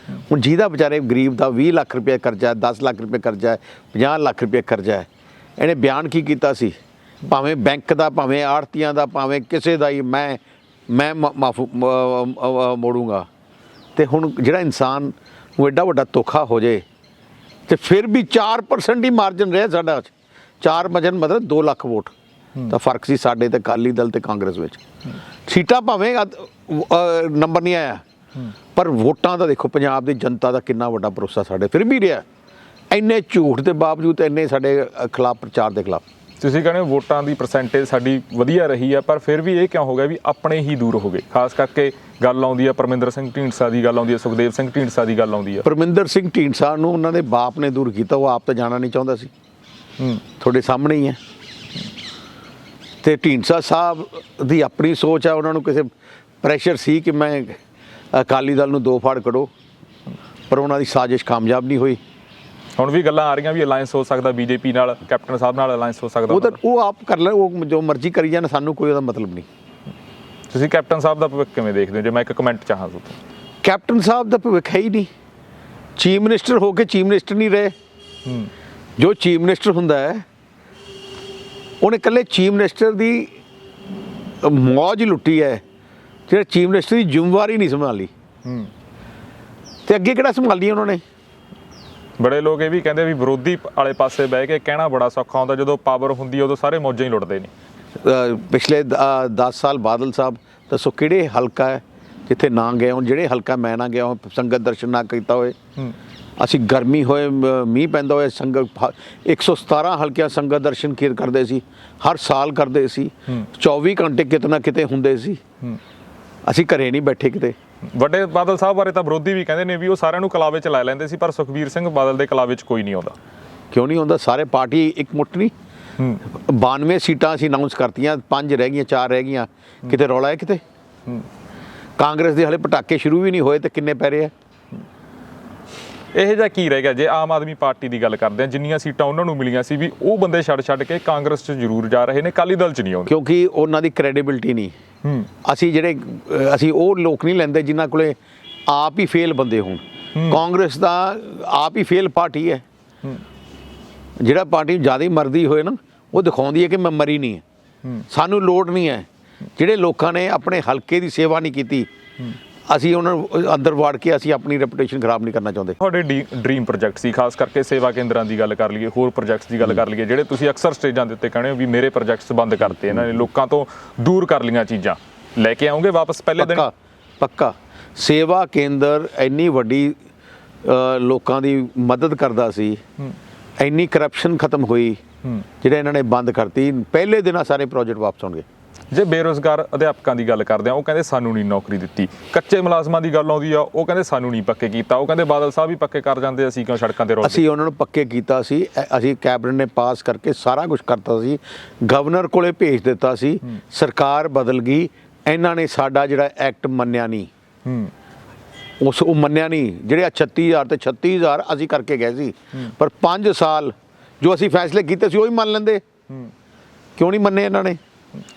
ਹੁਣ ਜਿਹਦਾ ਵਿਚਾਰੇ ਗਰੀਬ ਦਾ 20 ਲੱਖ ਰੁਪਏ ਕਰਜ਼ਾ, 10 ਲੱਖ ਰੁਪਏ ਕਰਜ਼ਾ, 50 ਲੱਖ ਰੁਪਏ ਕਰਜ਼ਾ ਹੈ, ਇਹਨੇ ਬਿਆਨ ਕੀ ਕੀਤਾ ਸੀ? ਭਾਵੇਂ ਬੈਂਕ ਦਾ, ਭਾਵੇਂ ਆੜਤੀਆਂ ਦਾ, ਭਾਵੇਂ ਕਿਸੇ ਦਾ ਹੀ, ਮੈਂ ਮਾਫ ਮੋੜੂੰਗਾ। ਤੇ ਹੁਣ ਜਿਹੜਾ ਇਨਸਾਨ ਨੂੰ ਐਡਾ ਵੱਡਾ ਧੋਖਾ ਹੋ ਜੇ ਤੇ ਫਿਰ ਵੀ 4% ਹੀ ਮਾਰਜਨ ਰਿਹਾ ਸਾਡਾ 4% ਮਤਲਬ 2 ਲੱਖ ਵੋਟ ਤਾਂ ਫਰਕ ਸੀ ਸਾਡੇ ਤੇ ਅਕਾਲੀ ਦਲ ਤੇ ਕਾਂਗਰਸ ਵਿੱਚ। ਸੀਟਾਂ ਭਾਵੇਂ ਨੰਬਰ ਨਹੀਂ ਆਇਆ ਪਰ ਵੋਟਾਂ ਦਾ ਦੇਖੋ ਪੰਜਾਬ ਦੀ ਜਨਤਾ ਦਾ ਕਿੰਨਾ ਵੱਡਾ ਭਰੋਸਾ ਸਾਡੇ ਫਿਰ ਵੀ ਰਿਹਾ। ਇੰਨੇ ਝੂਠ ਦੇ ਬਾਵਜੂਦ ਇੰਨੇ ਸਾਡੇ ਖਿਲਾਫ ਪ੍ਰਚਾਰ ਦੇ ਖਿਲਾਫ। ਤੁਸੀਂ ਕਹਿੰਦੇ ਹੋ ਵੋਟਾਂ ਦੀ ਪਰਸੈਂਟੇਜ ਸਾਡੀ ਵਧੀਆ ਰਹੀ ਆ, ਪਰ ਫਿਰ ਵੀ ਇਹ ਕਿਉਂ ਹੋ ਗਿਆ ਵੀ ਆਪਣੇ ਹੀ ਦੂਰ ਹੋ ਗਏ? ਖਾਸ ਕਰਕੇ ਗੱਲ ਆਉਂਦੀ ਆ ਪਰਮਿੰਦਰ ਸਿੰਘ ਢੀਂਡਸਾ ਦੀ ਗੱਲ ਆਉਂਦੀ ਆ, ਸੁਖਦੇਵ ਸਿੰਘ ਢੀਂਡਸਾ ਦੀ ਗੱਲ ਆਉਂਦੀ ਆ। ਪਰਮਿੰਦਰ ਸਿੰਘ ਢੀਂਡਸਾ ਨੂੰ ਉਹਨਾਂ ਦੇ ਬਾਪ ਨੇ ਦੂਰ ਕੀਤਾ, ਉਹ ਆਪ ਤਾਂ ਜਾਣਾ ਨਹੀਂ ਚਾਹੁੰਦਾ ਸੀ। ਤੁਹਾਡੇ ਸਾਹਮਣੇ ਹੀ ਹੈ। ਤੇ ਢੀਂਡਸਾ ਸਾਹਿਬ ਦੀ ਆਪਣੀ ਸੋਚ ਆ, ਉਹਨਾਂ ਨੂੰ ਕਿਸੇ ਪ੍ਰੈਸ਼ਰ ਸੀ ਕਿ ਮੈਂ ਅਕਾਲੀ ਦਲ ਨੂੰ 2 ਫਾੜ ਕੱਢੋ, ਪਰ ਉਹਨਾਂ ਦੀ ਸਾਜ਼ਿਸ਼ ਕਾਮਯਾਬ ਨਹੀਂ ਹੋਈ। ਹੁਣ ਵੀ ਗੱਲਾਂ ਆ ਰਹੀਆਂ ਵੀ ਅਲਾਈਅੰਸ ਹੋ ਸਕਦਾ ਬੀਜੇਪੀ ਨਾਲ, ਕੈਪਟਨ ਸਾਹਿਬ ਨਾਲ ਅਲਾਈਅੰਸ ਹੋ ਸਕਦਾ। ਉਹ ਤਾਂ ਉਹ ਆਪ ਕਰ ਲੈਣ, ਉਹ ਜੋ ਮਰਜ਼ੀ ਕਰੀ ਜਾਣ, ਸਾਨੂੰ ਕੋਈ ਉਹਦਾ ਮਤਲਬ ਨਹੀਂ। ਤੁਸੀਂ ਕੈਪਟਨ ਸਾਹਿਬ ਦਾ ਭਵਿੱਖ ਕਿਵੇਂ ਦੇਖਦੇ ਹੋ? ਜੇ ਮੈਂ ਇੱਕ ਕਮੈਂਟ ਚਾਹਾਂ ਤੋਂ। ਕੈਪਟਨ ਸਾਹਿਬ ਦਾ ਭਵਿੱਖ ਹੈ ਹੀ ਨਹੀਂ। ਚੀਫ ਮਿਨਿਸਟਰ ਹੋ ਕੇ ਚੀਫ ਮਿਨਿਸਟਰ ਨਹੀਂ ਰਹੇ। ਜੋ ਚੀਫ ਮਿਨਿਸਟਰ ਹੁੰਦਾ ਹੈ ਉਹਨੇ ਇਕੱਲੇ ਚੀਫ ਮਿਨਿਸਟਰ ਦੀ ਮੌਜ ਲੁੱਟੀ ਹੈ, ਜਿਹੜਾ ਚੀਫ ਮਿਨਿਸਟਰ ਦੀ ਜ਼ਿੰਮੇਵਾਰੀ ਨਹੀਂ ਸੰਭਾਲੀ। ਤੇ ਅੱਗੇ ਕਿਹੜਾ ਸੰਭਾਲੀ ਉਹਨਾਂ ਨੇ? ਬੜੇ ਲੋਕ ਇਹ ਵੀ ਕਹਿੰਦੇ ਵੀ ਵਿਰੋਧੀ ਵਾਲੇ ਪਾਸੇ ਬਹਿ ਕੇ ਕਹਿਣਾ ਬੜਾ ਸੌਖਾ ਹੁੰਦਾ, ਜਦੋਂ ਪਾਵਰ ਹੁੰਦੀ ਉਦੋਂ ਸਾਰੇ ਮੌਜਾਂ ਹੀ ਲੁੱਟਦੇ ਨੇ। ਪਿਛਲੇ 10 ਸਾਲ ਬਾਦਲ ਸਾਹਿਬ ਦੱਸੋ ਕਿਹੜੇ ਹਲਕਾ ਹੈ ਜਿੱਥੇ ਨਾ ਗਏ ਹੋਣ? ਜਿਹੜੇ ਹਲਕਾ ਮੈਂ ਨਾ ਗਿਆ ਹਾਂ, ਸੰਗਤ ਦਰਸ਼ਨ ਨਾ ਕੀਤਾ ਹੋਏ। ਅਸੀਂ ਗਰਮੀ ਹੋਏ, ਮੀਂਹ ਪੈਂਦਾ ਹੋਏ, ਸੰਗਤ 117 ਹਲਕਿਆਂ ਸੰਗਤ ਦਰਸ਼ਨ ਕਰਦੇ ਸੀ, ਹਰ ਸਾਲ ਕਰਦੇ ਸੀ। 24 ਘੰਟੇ ਕਿਤੇ ਨਾ ਕਿਤੇ ਹੁੰਦੇ ਸੀ। ਅਸੀਂ ਘਰੇ ਨਹੀਂ ਬੈਠੇ ਕਿਤੇ। ਵੱਡੇ ਬਾਦਲ ਸਾਹਿਬ ਬਾਰੇ ਤਾਂ ਵਿਰੋਧੀ ਵੀ ਕਹਿੰਦੇ ਨੇ ਵੀ ਉਹ ਸਾਰਿਆਂ ਨੂੰ ਕਲਾਵੇ 'ਚ ਲੈ ਲੈਂਦੇ ਸੀ, ਪਰ ਸੁਖਬੀਰ ਸਿੰਘ ਬਾਦਲ ਦੇ ਕਲਾਵੇ 'ਚ ਕੋਈ ਨਹੀਂ ਆਉਂਦਾ। ਕਿਉਂ ਨਹੀਂ ਆਉਂਦਾ? ਸਾਰੇ ਪਾਰਟੀ ਇੱਕ ਮੁੱਠ ਨਹੀਂ। 92 ਸੀਟਾਂ ਅਸੀਂ ਅਨਾਉਂਸ ਕਰਤੀਆਂ, 5 ਰਹਿ ਗਈਆਂ, 4 ਰਹਿ ਗਈਆਂ। ਕਿਤੇ ਰੌਲਾ ਹੈ ਕਿਤੇ? ਕਾਂਗਰਸ ਦੇ ਹਲੇ ਪਟਾਕੇ ਸ਼ੁਰੂ ਵੀ ਨਹੀਂ ਹੋਏ ਤੇ ਕਿੰਨੇ ਪੈ ਰਹੇ ਆ? ਇਹ ਜਿਹਾ ਕੀ ਰਹਿ ਗਿਆ? ਜੇ ਆਮ ਆਦਮੀ ਪਾਰਟੀ ਦੀ ਗੱਲ ਕਰਦੇ ਆ, ਜਿੰਨੀਆਂ ਸੀਟਾਂ ਉਹਨਾਂ ਨੂੰ ਮਿਲੀਆਂ ਸੀ ਵੀ ਉਹ ਬੰਦੇ ਛੱਡ ਕੇ ਕਾਂਗਰਸ 'ਚ ਜ਼ਰੂਰ ਜਾ ਰਹੇ ਨੇ, ਅਕਾਲੀ ਦਲ 'ਚ ਨਹੀਂ ਆਉਂਦੇ ਕਿਉਂਕਿ ਉਹਨਾਂ ਦੀ ਕ੍ਰੈਡੀਬਿਲਿਟੀ ਨਹੀਂ। ਅਸੀਂ ਉਹ ਲੋਕ ਨਹੀਂ ਲੈਂਦੇ ਜਿਨ੍ਹਾਂ ਕੋਲੇ ਆਪ ਹੀ ਫੇਲ ਬੰਦੇ ਹੋਣ। ਕਾਂਗਰਸ ਦਾ ਆਪ ਹੀ ਫੇਲ ਪਾਰਟੀ ਹੈ। ਜਿਹੜਾ ਪਾਰਟੀ ਜ਼ਿਆਦਾ ਹੀ ਮਰਦੀ ਹੋਏ ਨਾ, ਉਹ ਦਿਖਾਉਂਦੀ ਹੈ ਕਿ ਮੈਂ ਮਰੀ ਨਹੀਂ ਹੈ। ਸਾਨੂੰ ਲੋੜ ਨਹੀਂ ਹੈ। ਜਿਹੜੇ ਲੋਕਾਂ ਨੇ ਆਪਣੇ ਹਲਕੇ ਦੀ ਸੇਵਾ ਨਹੀਂ ਕੀਤੀ, ਅਸੀਂ ਉਹਨਾਂ ਨੂੰ ਅੰਦਰ ਵਾੜ ਕੇ ਅਸੀਂ ਆਪਣੀ ਰੈਪੂਟੇਸ਼ਨ ਖਰਾਬ ਨਹੀਂ ਕਰਨਾ ਚਾਹੁੰਦੇ। ਤੁਹਾਡੇ ਡ੍ਰੀਮ ਪ੍ਰੋਜੈਕਟ ਸੀ, ਖਾਸ ਕਰਕੇ ਸੇਵਾ ਕੇਂਦਰਾਂ ਦੀ ਗੱਲ ਕਰ ਲਈਏ, ਹੋਰ ਪ੍ਰੋਜੈਕਟਸ ਦੀ ਗੱਲ ਕਰ ਲਈਏ, ਜਿਹੜੇ ਤੁਸੀਂ ਅਕਸਰ ਸਟੇਜਾਂ ਦੇ ਉੱਤੇ ਕਹਿੰਦੇ ਹੋ ਵੀ ਮੇਰੇ ਪ੍ਰੋਜੈਕਟਸ ਬੰਦ ਕਰਤੇ, ਇਹਨਾਂ ਨੇ ਲੋਕਾਂ ਤੋਂ ਦੂਰ ਕਰ ਲਈਆਂ ਚੀਜ਼ਾਂ, ਲੈ ਕੇ ਆਉਂਗੇ ਵਾਪਸ ਪਹਿਲੇ ਦਿਨ? ਪੱਕਾ। ਸੇਵਾ ਕੇਂਦਰ ਇੰਨੀ ਵੱਡੀ ਲੋਕਾਂ ਦੀ ਮਦਦ ਕਰਦਾ ਸੀ, ਇੰਨੀ ਕਰਪਸ਼ਨ ਖਤਮ ਹੋਈ, ਜਿਹੜੇ ਇਹਨਾਂ ਨੇ ਬੰਦ ਕਰਤੀ, ਪਹਿਲੇ ਦਿਨ ਸਾਰੇ ਪ੍ਰੋਜੈਕਟ ਵਾਪਸ ਆਉਣਗੇ। ਜੇ ਬੇਰੁਜ਼ਗਾਰ ਅਧਿਆਪਕਾਂ ਦੀ ਗੱਲ ਕਰਦੇ ਆ, ਉਹ ਕਹਿੰਦੇ ਸਾਨੂੰ ਨਹੀਂ ਨੌਕਰੀ ਦਿੱਤੀ। ਕੱਚੇ ਮੁਲਾਜ਼ਮਾਂ ਦੀ ਗੱਲ ਆਉਂਦੀ ਆ, ਉਹ ਕਹਿੰਦੇ ਸਾਨੂੰ ਨਹੀਂ ਪੱਕੇ ਕੀਤਾ। ਉਹ ਕਹਿੰਦੇ ਬਾਦਲ ਸਾਹਿਬ ਵੀ ਪੱਕੇ ਕਰ ਜਾਂਦੇ, ਅਸੀਂ ਕਿਉਂ ਸੜਕਾਂ ਤੇ ਰੋਲਦੇ? ਅਸੀਂ ਉਹਨਾਂ ਨੂੰ ਪੱਕੇ ਕੀਤਾ ਸੀ। ਅਸੀਂ ਕੈਬਨਿਟ ਨੇ ਪਾਸ ਕਰਕੇ ਸਾਰਾ ਕੁਝ ਕਰਤਾ ਸੀ, ਗਵਰਨਰ ਕੋਲੇ ਭੇਜ ਦਿੱਤਾ ਸੀ। ਸਰਕਾਰ ਬਦਲ ਗਈ, ਇਹਨਾਂ ਨੇ ਸਾਡਾ ਜਿਹੜਾ ਐਕਟ ਮੰਨਿਆ ਨਹੀਂ। ਉਹ ਮੰਨਿਆ ਨਹੀਂ। ਜਿਹੜੇ 36000 ਤੇ 36000 ਅਸੀਂ ਕਰਕੇ ਗਏ ਸੀ, ਪਰ 5 ਸਾਲ ਜੋ ਅਸੀਂ ਫੈਸਲੇ ਕੀਤੇ ਸੀ ਉਹੀ ਮੰਨ ਲੈਂਦੇ। ਕਿਉਂ ਨਹੀਂ ਮੰਨੇ ਇਹਨਾਂ ਨੇ?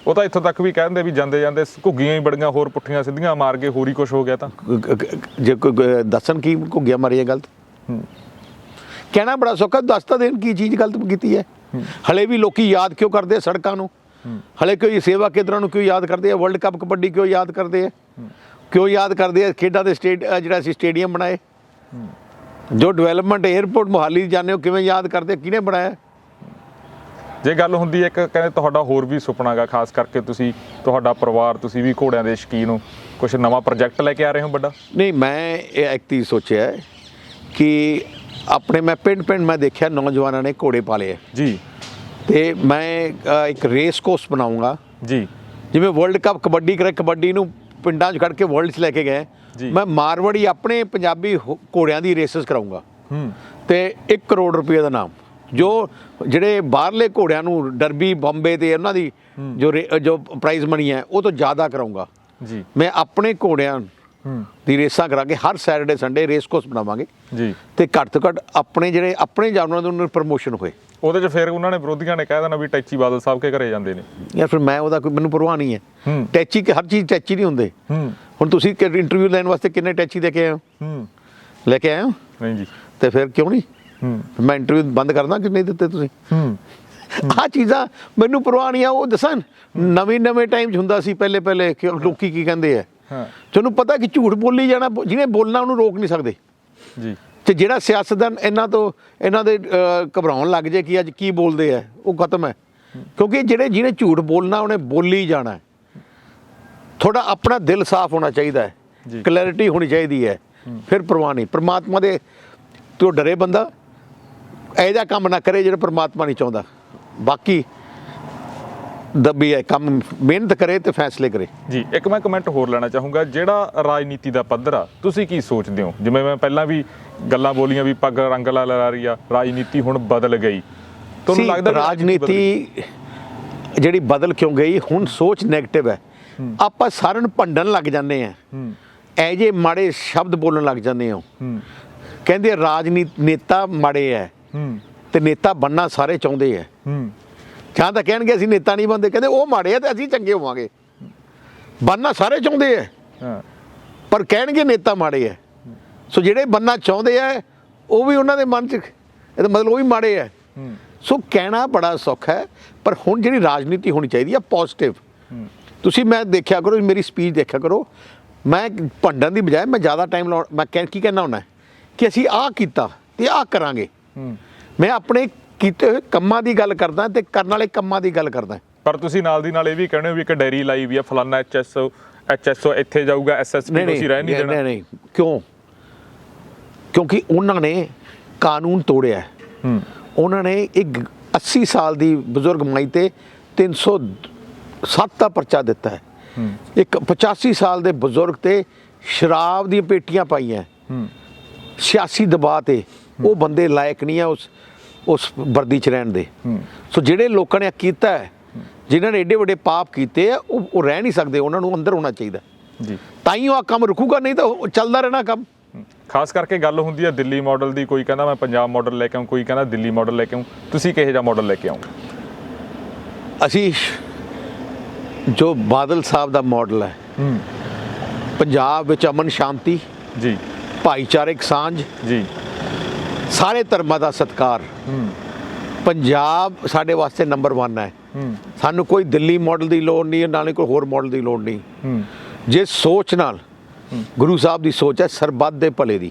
ਉਹ ਤਾਂ ਇੱਥੋਂ ਤੱਕ ਵੀ ਕਹਿੰਦੇ ਵੀ ਜਾਂਦੇ ਜਾਂਦੇ ਘੁੱਗੀਆਂ ਹੀ ਬੜੀਆਂ ਹੋਰ ਪੁੱਠੀਆਂ ਸਿੱਧੀਆਂ ਮਾਰ ਕੇ ਹੋਰ ਹੀ ਕੁਝ ਹੋ ਗਿਆ। ਤਾਂ ਜੇ ਕੋਈ ਦੱਸਣ ਕੀ ਘੁੱਗੀਆਂ ਮਾਰੀਆਂ ਗਲਤ? ਕਹਿਣਾ ਬੜਾ ਸੌਖਾ, ਦੱਸ ਤਾਂ ਦੇਣ ਕੀ ਚੀਜ਼ ਗਲਤ ਕੀਤੀ ਹੈ। ਹਲੇ ਵੀ ਲੋਕੀ ਯਾਦ ਕਿਉਂ ਕਰਦੇ ਆ ਸੜਕਾਂ ਨੂੰ? ਹਲੇ ਕੋਈ ਸੇਵਾ ਕੇਂਦਰਾਂ ਨੂੰ ਕਿਉਂ ਯਾਦ ਕਰਦੇ ਆ? ਵਰਲਡ ਕੱਪ ਕਬੱਡੀ ਕਿਉਂ ਯਾਦ ਕਰਦੇ ਆ? ਕਿਉਂ ਯਾਦ ਕਰਦੇ ਆ ਖੇਡਾਂ ਦੇ ਜਿਹੜਾ ਅਸੀਂ ਸਟੇਡੀਅਮ ਬਣਾਏ? ਜੋ ਡਿਵੈਲਪਮੈਂਟ 에ਅਰਪੋਰਟ ਮੁਹਾਲੀ ਜਾਂਦੇ ਹੋ, ਕਿਵੇਂ ਯਾਦ ਕਰਦੇ? ਕਿਹਨੇ ਬਣਾਇਆ? ਜੇ ਗੱਲ ਹੁੰਦੀ ਹੈ ਇੱਕ ਕਹਿੰਦੇ ਤੁਹਾਡਾ ਹੋਰ ਵੀ ਸੁਪਨਾ ਗਾ, ਖਾਸ ਕਰਕੇ ਤੁਸੀਂ, ਤੁਹਾਡਾ ਪਰਿਵਾਰ, ਤੁਸੀਂ ਵੀ ਘੋੜਿਆਂ ਦੇ ਸ਼ੌਕੀਨ ਹੋ, ਕੁਝ ਨਵਾਂ ਪ੍ਰੋਜੈਕਟ ਲੈ ਕੇ ਆ ਰਹੇ ਹੋ ਵੱਡਾ? ਨਹੀਂ, ਮੈਂ ਇਹ ਇੱਕ ਚੀਜ਼ ਸੋਚਿਆ ਕਿ ਆਪਣੇ ਮੈਂ ਪਿੰਡ ਮੈਂ ਦੇਖਿਆ ਨੌਜਵਾਨਾਂ ਨੇ ਘੋੜੇ ਪਾਲੇ ਹੈ ਜੀ, ਤੇ ਮੈਂ ਇੱਕ ਰੇਸ ਕੋਰਸ ਬਣਾਉਂਗਾ ਜੀ। ਜਿਵੇਂ ਵਰਲਡ ਕੱਪ ਕਬੱਡੀ ਕਰੇ, ਕਬੱਡੀ ਨੂੰ ਪਿੰਡਾਂ 'ਚ ਕੱਢ ਕੇ ਵਰਲਡ 'ਚ ਲੈ ਕੇ ਗਏ, ਮੈਂ ਮਾਰਵਾੜੀ ਆਪਣੇ ਪੰਜਾਬੀ ਘੋੜਿਆਂ ਦੀ ਰੇਸਸ ਕਰਾਉਂਗਾ ਤੇ 1 ਕਰੋੜ ਰੁਪਏ ਦਾ ਨਾਮ। ਜਿਹੜੇ ਬਾਹਰਲੇ ਘੋੜਿਆਂ ਨੂੰ ਡਰਬੀ ਬੰਬੇ ਤੇ ਉਹਨਾਂ ਦੀ ਜੋ ਪ੍ਰਾਈਜ਼ ਮਨੀ ਹੈ ਉਹ ਤੋਂ ਜ਼ਿਆਦਾ ਕਰਾਉਂਗਾ ਜੀ। ਮੈਂ ਆਪਣੇ ਘੋੜਿਆਂ ਦੀ ਰੇਸਾਂ ਕਰਾ ਕੇ ਹਰ ਸੈਟਰਡੇ ਸੰਡੇ ਰੇਸ ਕੋਰਸ ਬਣਾਵਾਂਗੇ ਜੀ, ਤੇ ਘੱਟ ਤੋਂ ਘੱਟ ਆਪਣੇ ਜਾਨਵਰਾਂ ਦੀ ਪ੍ਰਮੋਸ਼ਨ ਹੋਏ। ਉਹਦੇ 'ਚ ਫਿਰ ਉਹਨਾਂ ਨੇ ਵਿਰੋਧੀਆਂ ਨੇ ਕਹਿ ਦੇਣਾ ਵੀ ਟੈਚੀ ਬਾਦਲ ਸਾਹਿਬ ਕੇ ਘਰੇ ਜਾਂਦੇ ਨੇ। ਯਾਰ ਫਿਰ ਮੈਂ ਉਹਦਾ ਕੋਈ, ਮੈਨੂੰ ਪਰਵਾਹ ਨਹੀਂ ਹੈ। ਟੈਚੀ ਹਰ ਚੀਜ਼ ਟੈਚੀ ਨਹੀਂ ਹੁੰਦੇ। ਹੁਣ ਤੁਸੀਂ ਇੰਟਰਵਿਊ ਲੈਣ ਵਾਸਤੇ ਕਿੰਨੇ ਟੈਚੀ ਦੇ ਕੇ ਆਏ ਹੋ? ਲੈ ਕੇ ਆਏ ਹੋ? ਨਹੀਂ ਜੀ। ਤੇ ਫਿਰ ਕਿਉਂ ਨਹੀਂ? ਮੈਂ ਇੰਟਰਵਿਊ ਬੰਦ ਕਰਦਾ ਕਿ ਨਹੀਂ ਦਿੱਤੇ ਤੁਸੀਂ? ਆਹ ਚੀਜ਼ਾਂ ਮੈਨੂੰ ਪਰਵਾਹ ਨਹੀਂ ਆ। ਉਹ ਦੱਸਣ ਨਵੇਂ ਟਾਈਮ 'ਚ ਹੁੰਦਾ ਸੀ ਪਹਿਲੇ ਕਿ ਲੋਕੀ ਕੀ ਕਹਿੰਦੇ ਆ। ਹਾਂ। ਤੁਹਾਨੂੰ ਪਤਾ ਕਿ ਝੂਠ ਬੋਲੀ ਜਾਣਾ, ਜਿਹਨੇ ਬੋਲਣਾ ਉਹਨੂੰ ਰੋਕ ਨਹੀਂ ਸਕਦੇ ਜੀ। ਤੇ ਜਿਹੜਾ ਸਿਆਸਤਦਾਨ ਇਹਨਾਂ ਦੇ ਘਬਰਾਉਣ ਲੱਗ ਜੇ ਕਿ ਅੱਜ ਕੀ ਬੋਲਦੇ ਆ, ਉਹ ਖਤਮ ਹੈ। ਕਿਉਂਕਿ ਜਿਹਨੇ ਝੂਠ ਬੋਲਣਾ ਉਹਨੇ ਬੋਲੀ ਜਾਣਾ। ਥੋੜਾ ਆਪਣਾ ਦਿਲ ਸਾਫ਼ ਹੋਣਾ ਚਾਹੀਦਾ ਹੈ, ਕਲੈਰਿਟੀ ਹੋਣੀ ਚਾਹੀਦੀ ਹੈ, ਫਿਰ ਪਰਵਾਹ ਨਹੀਂ। ਪ੍ਰਮਾਤਮਾ ਦੇ ਤੋਂ ਡਰੇ ਬੰਦਾ ਇਹੋ ਜਿਹਾ ਕੰਮ ਨਾ ਕਰੇ ਜਿਹੜਾ ਪ੍ਰਮਾਤਮਾ ਨਹੀਂ ਚਾਹੁੰਦਾ। ਬਾਕੀ ਦੱਬੀ ਹੈ ਕੰਮ, ਮਿਹਨਤ ਕਰੇ ਤੇ ਫੈਸਲੇ ਕਰੇ। ਜੀ, ਇੱਕ ਮੈਂ ਕਮੈਂਟ ਹੋਰ ਲੈਣਾ ਚਾਹੂੰਗਾ, ਜਿਹੜਾ ਰਾਜਨੀਤੀ ਦਾ ਪੱਧਰ ਆ, ਤੁਸੀਂ ਕੀ ਸੋਚਦੇ ਹੋ? ਜਿਵੇਂ ਮੈਂ ਪਹਿਲਾਂ ਵੀ ਗੱਲਾਂ ਬੋਲੀਆਂ ਵੀ ਪੱਗ ਰੰਗ ਲਾ ਰਹੀ ਆ, ਰਾਜਨੀਤੀ ਹੁਣ ਬਦਲ ਗਈ, ਤੁਹਾਨੂੰ ਲੱਗਦਾ ਰਾਜਨੀਤੀ ਜਿਹੜੀ ਬਦਲ ਕਿਉਂ ਗਈ? ਹੁਣ ਸੋਚ ਨੈਗੇਟਿਵ ਹੈ। ਆਪਾਂ ਸਾਰਿਆਂ ਨੂੰ ਭੰਡਣ ਲੱਗ ਜਾਂਦੇ ਆ, ਇਹ ਜੇ ਮਾੜੇ ਸ਼ਬਦ ਬੋਲਣ ਲੱਗ ਜਾਂਦੇ ਹੋ। ਕਹਿੰਦੇ ਨੇਤਾ ਮਾੜੇ ਹੈ ਤੇ ਨੇਤਾ ਬਣਨਾ ਸਾਰੇ ਚਾਹੁੰਦੇ ਆ। ਜਾਂ ਤਾਂ ਕਹਿਣਗੇ ਅਸੀਂ ਨੇਤਾ ਨਹੀਂ ਬਣਦੇ, ਕਹਿੰਦੇ ਉਹ ਮਾੜੇ ਆ ਤੇ ਅਸੀਂ ਚੰਗੇ ਹੋਵਾਂਗੇ। ਬਣਨਾ ਸਾਰੇ ਚਾਹੁੰਦੇ ਆ ਪਰ ਕਹਿਣਗੇ ਨੇਤਾ ਮਾੜੇ ਆ। ਸੋ ਜਿਹੜੇ ਬਣਨਾ ਚਾਹੁੰਦੇ ਆ ਉਹ ਵੀ ਉਹਨਾਂ ਦੇ ਮਨ 'ਚ ਇਹਦਾ ਮਤਲਬ ਉਹ ਵੀ ਮਾੜੇ ਆ। ਸੋ ਕਹਿਣਾ ਬੜਾ ਸੌਖਾ ਹੈ, ਪਰ ਹੁਣ ਜਿਹੜੀ ਰਾਜਨੀਤੀ ਹੋਣੀ ਚਾਹੀਦੀ ਆ ਪੋਜ਼ਿਟਿਵ। ਤੁਸੀਂ ਮੈਂ ਦੇਖਿਆ ਕਰੋ, ਮੇਰੀ ਸਪੀਚ ਦੇਖਿਆ ਕਰੋ, ਮੈਂ ਭੰਡਣ ਦੀ ਬਜਾਏ ਮੈਂ ਜ਼ਿਆਦਾ ਟਾਈਮ ਮੈਂ ਕੀ ਕਹਿਣਾ ਹੁੰਦਾ ਕਿ ਅਸੀਂ ਆਹ ਕੀਤਾ ਤੇ ਆਹ ਕਰਾਂਗੇ। ਮੈਂ ਆਪਣੇ ਕੀਤੇ ਹੋਏ ਕੰਮਾਂ ਦੀ ਗੱਲ ਕਰਦਾ ਤੇ ਕਰਨ ਵਾਲੇ ਕੰਮਾਂ ਦੀ ਗੱਲ ਕਰਦਾ। ਪਰ ਤੁਸੀਂ ਨਾਲ ਦੀ ਨਾਲ ਇਹ ਵੀ ਕਹਿੰਦੇ ਹੋ ਵੀ ਇੱਕ ਡਾਇਰੀ ਲਾਈ ਵੀ ਆ, ਫਲਾਨਾ ਐਚਐਸਓ ਇੱਥੇ ਜਾਊਗਾ, ਐਸਐਸਪੀ ਤੁਸੀਂ ਰਹਿ ਨਹੀਂ ਦੇਣਾ। ਨਹੀਂ, ਕਿਉਂ? ਕਿਉਂਕਿ ਉਹਨਾਂ ਨੇ ਕਾਨੂੰਨ ਤੋੜਿਆ। ਉਹਨਾਂ ਨੇ ਇੱਕ 80 ਸਾਲ ਦੀ ਬਜ਼ੁਰਗ ਮਾਈ ਤੇ 307 ਦਾ ਪਰਚਾ ਦਿੱਤਾ ਹੈ। ਇੱਕ 85 ਸਾਲ ਦੇ ਬਜ਼ੁਰਗ ਤੇ ਸ਼ਰਾਬ ਦੀਆਂ ਪੇਟੀਆਂ ਪਾਈਆਂ। ਸਿਆਸੀ ਦਬਾਅ ਤੇ ਉਹ ਬੰਦੇ ਲਾਇਕ ਨਹੀਂ ਆ ਉਸ ਵਰਦੀ 'ਚ ਰਹਿਣ ਦੇ। ਸੋ ਜਿਹੜੇ ਲੋਕਾਂ ਨੇ ਕੀਤਾ ਹੈ, ਜਿਨ੍ਹਾਂ ਨੇ ਏਡੇ ਵੱਡੇ ਪਾਪ ਕੀਤੇ ਆ, ਉਹ ਰਹਿ ਨਹੀਂ ਸਕਦੇ, ਉਹਨਾਂ ਨੂੰ ਅੰਦਰ ਹੋਣਾ ਚਾਹੀਦਾ ਜੀ। ਤਾਂ ਹੀ ਉਹ ਆ ਕੰਮ ਰੁਕੂਗਾ, ਨਹੀਂ ਤਾਂ ਉਹ ਚੱਲਦਾ ਰਹਿਣਾ ਕੰਮ। ਖਾਸ ਕਰਕੇ ਗੱਲ ਹੁੰਦੀ ਹੈ ਦਿੱਲੀ ਮਾਡਲ ਦੀ, ਕੋਈ ਕਹਿੰਦਾ ਮੈਂ ਪੰਜਾਬ ਮਾਡਲ ਲੈ ਕੇ ਆਉਂ, ਕੋਈ ਕਹਿੰਦਾ ਦਿੱਲੀ ਮਾਡਲ ਲੈ ਕੇ ਆਉਂ, ਤੁਸੀਂ ਕਿਹੋ ਜਿਹਾ ਮਾਡਲ ਲੈ ਕੇ ਆਉਂ? ਅਸੀਂ ਜੋ ਬਾਦਲ ਸਾਹਿਬ ਦਾ ਮਾਡਲ ਹੈ, ਪੰਜਾਬ ਵਿੱਚ ਅਮਨ ਸ਼ਾਂਤੀ ਜੀ, ਭਾਈਚਾਰਕ ਸਾਂਝ ਜੀ, ਸਾਰੇ ਧਰਮਾਂ ਦਾ ਸਤਿਕਾਰ। ਪੰਜਾਬ ਸਾਡੇ ਵਾਸਤੇ ਨੰਬਰ 1 ਹੈ। ਸਾਨੂੰ ਕੋਈ ਦਿੱਲੀ ਮਾਡਲ ਦੀ ਲੋੜ ਨਹੀਂ, ਨਾਲੇ ਕੋਈ ਹੋਰ ਮਾਡਲ ਦੀ ਲੋੜ ਨਹੀਂ। ਜੇ ਸੋਚ ਨਾਲ ਗੁਰੂ ਸਾਹਿਬ ਦੀ ਸੋਚ ਹੈ ਸਰਬੱਤ ਦੇ ਭਲੇ ਦੀ,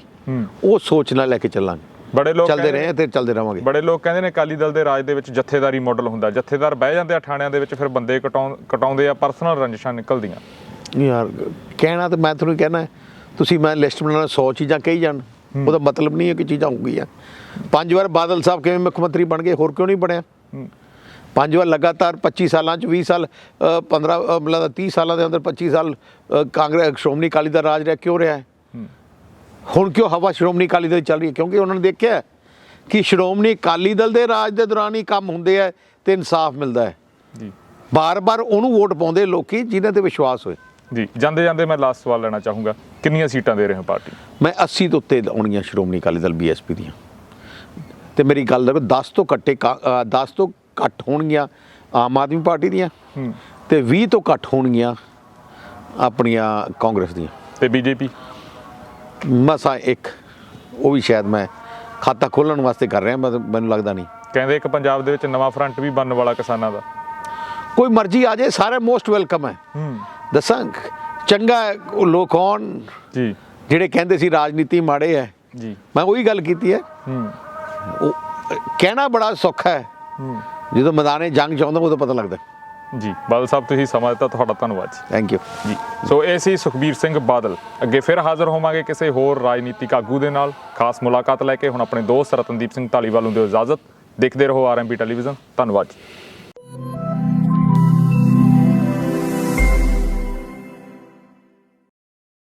ਉਹ ਸੋਚ ਨਾਲ ਲੈ ਕੇ ਚੱਲਾਂਗੇ। ਬੜੇ ਲੋਕ ਚੱਲਦੇ ਰਹੇ ਤੇ ਚੱਲਦੇ ਰਹਾਂਗੇ। ਬੜੇ ਲੋਕ ਕਹਿੰਦੇ ਨੇ ਅਕਾਲੀ ਦਲ ਦੇ ਰਾਜ ਦੇ ਵਿੱਚ ਜਥੇਦਾਰੀ ਮਾਡਲ ਹੁੰਦਾ, ਜਥੇਦਾਰ ਬਹਿ ਜਾਂਦੇ ਆ ਥਾਣਿਆਂ ਦੇ ਵਿੱਚ, ਫਿਰ ਬੰਦੇ ਕਟਾਉਂਦੇ ਆ, ਪਰਸਨਲ ਰੰਜਿਸ਼ਾਂ ਨਿਕਲਦੀਆਂ। ਯਾਰ ਕਹਿਣਾ ਤਾਂ ਮੈਂ ਤੁਹਾਨੂੰ ਕਹਿਣਾ, ਤੁਸੀਂ ਮੈਂ ਲਿਸਟ ਬਣਾਉਣਾ 100 ਚੀਜ਼ਾਂ ਕਹੀ ਜਾਣ, ਉਹਦਾ ਮਤਲਬ ਨਹੀਂ ਹੈ ਕਿ ਚੀਜ਼ਾਂ ਹੋ ਗਈਆਂ। 5 ਵਾਰ ਬਾਦਲ ਸਾਹਿਬ ਕਿਵੇਂ ਮੁੱਖ ਮੰਤਰੀ ਬਣ ਗਏ, ਹੋਰ ਕਿਉਂ ਨਹੀਂ ਬਣਿਆ? 5 ਵਾਰ ਲਗਾਤਾਰ 25 ਸਾਲਾਂ 'ਚ 20 ਸਾਲ 15 ਮਤਲਬ 30 ਸਾਲਾਂ ਦੇ ਅੰਦਰ 25 ਸਾਲ ਕਾਂਗਰਸ ਸ਼੍ਰੋਮਣੀ ਅਕਾਲੀ ਦਲ ਰਾਜ ਰਿਹਾ, ਕਿਉਂ ਰਿਹਾ ਹੈ? ਹੁਣ ਕਿਉਂ ਹਵਾ ਸ਼੍ਰੋਮਣੀ ਅਕਾਲੀ ਦਲ ਚੱਲ ਰਹੀ ਹੈ? ਕਿਉਂਕਿ ਉਹਨਾਂ ਨੇ ਦੇਖਿਆ ਕਿ ਸ਼੍ਰੋਮਣੀ ਅਕਾਲੀ ਦਲ ਦੇ ਰਾਜ ਦੇ ਦੌਰਾਨ ਹੀ ਕੰਮ ਹੁੰਦੇ ਹੈ ਤੇ ਇਨਸਾਫ ਮਿਲਦਾ ਹੈ। ਜੀ, ਬਾਰ-ਬਾਰ ਉਹਨੂੰ ਵੋਟ ਪਾਉਂਦੇ ਲੋਕੀ ਜਿਨ੍ਹਾਂ ਤੇ ਵਿਸ਼ਵਾਸ ਹੋਏ। ਜੀ, ਜਾਂਦੇ ਜਾਂਦੇ ਮੈਂ ਲਾਸਟ ਸਵਾਲ ਲੈਣਾ ਚਾਹੂੰਗਾ, ਕਿੰਨੀਆਂ ਸੀਟਾਂ ਦੇ ਰਹੇ ਹੋ ਪਾਰਟੀ? ਮੈਂ 80 ਤੋਂ ਉੱਤੇ ਆਉਣੀਆਂ ਸ਼੍ਰੋਮਣੀ ਅਕਾਲੀ ਦਲ BSP ਦੀਆਂ, ਤੇ ਮੇਰੀ ਗੱਲ ਦੇਖੋ 10 ਤੋਂ ਘੱਟ ਹੋਣਗੀਆਂ ਆਮ ਆਦਮੀ ਪਾਰਟੀ ਦੀਆਂ, ਤੇ 20 ਤੋਂ ਘੱਟ ਹੋਣਗੀਆਂ ਆਪਣੀਆਂ ਕਾਂਗਰਸ ਦੀਆਂ। ਤੇ BJP ਮਸਾਂ ਇੱਕ, ਉਹ ਵੀ ਸ਼ਾਇਦ ਮੈਂ ਖਾਤਾ ਖੋਲ੍ਹਣ ਵਾਸਤੇ ਕਰ ਰਿਹਾ, ਮੈਨੂੰ ਲੱਗਦਾ ਨਹੀਂ। ਕਹਿੰਦੇ ਇੱਕ ਪੰਜਾਬ ਦੇ ਵਿੱਚ ਨਵਾਂ ਫਰੰਟ ਵੀ ਬਣਨ ਵਾਲਾ ਕਿਸਾਨਾਂ ਦਾ। ਕੋਈ ਮਰਜ਼ੀ ਆ ਜਾਏ, ਸਾਰੇ ਮੋਸਟ ਵੈਲਕਮ ਹੈ। ਦੱਸਾਂ ਚੰਗਾ ਉਹ ਲੋਕ ਹੋਣ ਜੀ ਜਿਹੜੇ ਕਹਿੰਦੇ ਸੀ ਰਾਜਨੀਤੀ ਮਾੜੇ ਹੈ ਜੀ, ਮੈਂ ਉਹੀ ਗੱਲ ਕੀਤੀ ਹੈ। ਉਹ ਕਹਿਣਾ ਬੜਾ ਸੌਖਾ ਹੈ, ਜਦੋਂ ਮੈਦਾਨੇ ਜੰਗ 'ਚ ਆਉਂਦਾ ਉਦੋਂ ਪਤਾ ਲੱਗਦਾ। ਜੀ, ਬਾਦਲ ਸਾਹਿਬ ਤੁਸੀਂ ਸਮਾਂ ਦਿੱਤਾ, ਤੁਹਾਡਾ ਧੰਨਵਾਦ ਜੀ। ਥੈਂਕ ਯੂ ਜੀ। ਸੋ ਇਹ ਸੀ ਸੁਖਬੀਰ ਸਿੰਘ ਬਾਦਲ। ਅੱਗੇ ਫਿਰ ਹਾਜ਼ਰ ਹੋਵਾਂਗੇ ਕਿਸੇ ਹੋਰ ਰਾਜਨੀਤਿਕ ਆਗੂ ਦੇ ਨਾਲ, ਖਾਸ ਮੁਲਾਕਾਤ ਲੈ ਕੇ। ਹੁਣ ਆਪਣੇ ਦੋਸਤ ਰਤਨਦੀਪ ਸਿੰਘ ਧਾਲੀਵਾਲ ਨੂੰ ਦਿਓ ਇਜਾਜ਼ਤ। ਦੇਖਦੇ ਰਹੋ RMB ਟੈਲੀਵਿਜ਼ਨ। ਧੰਨਵਾਦ ਜੀ।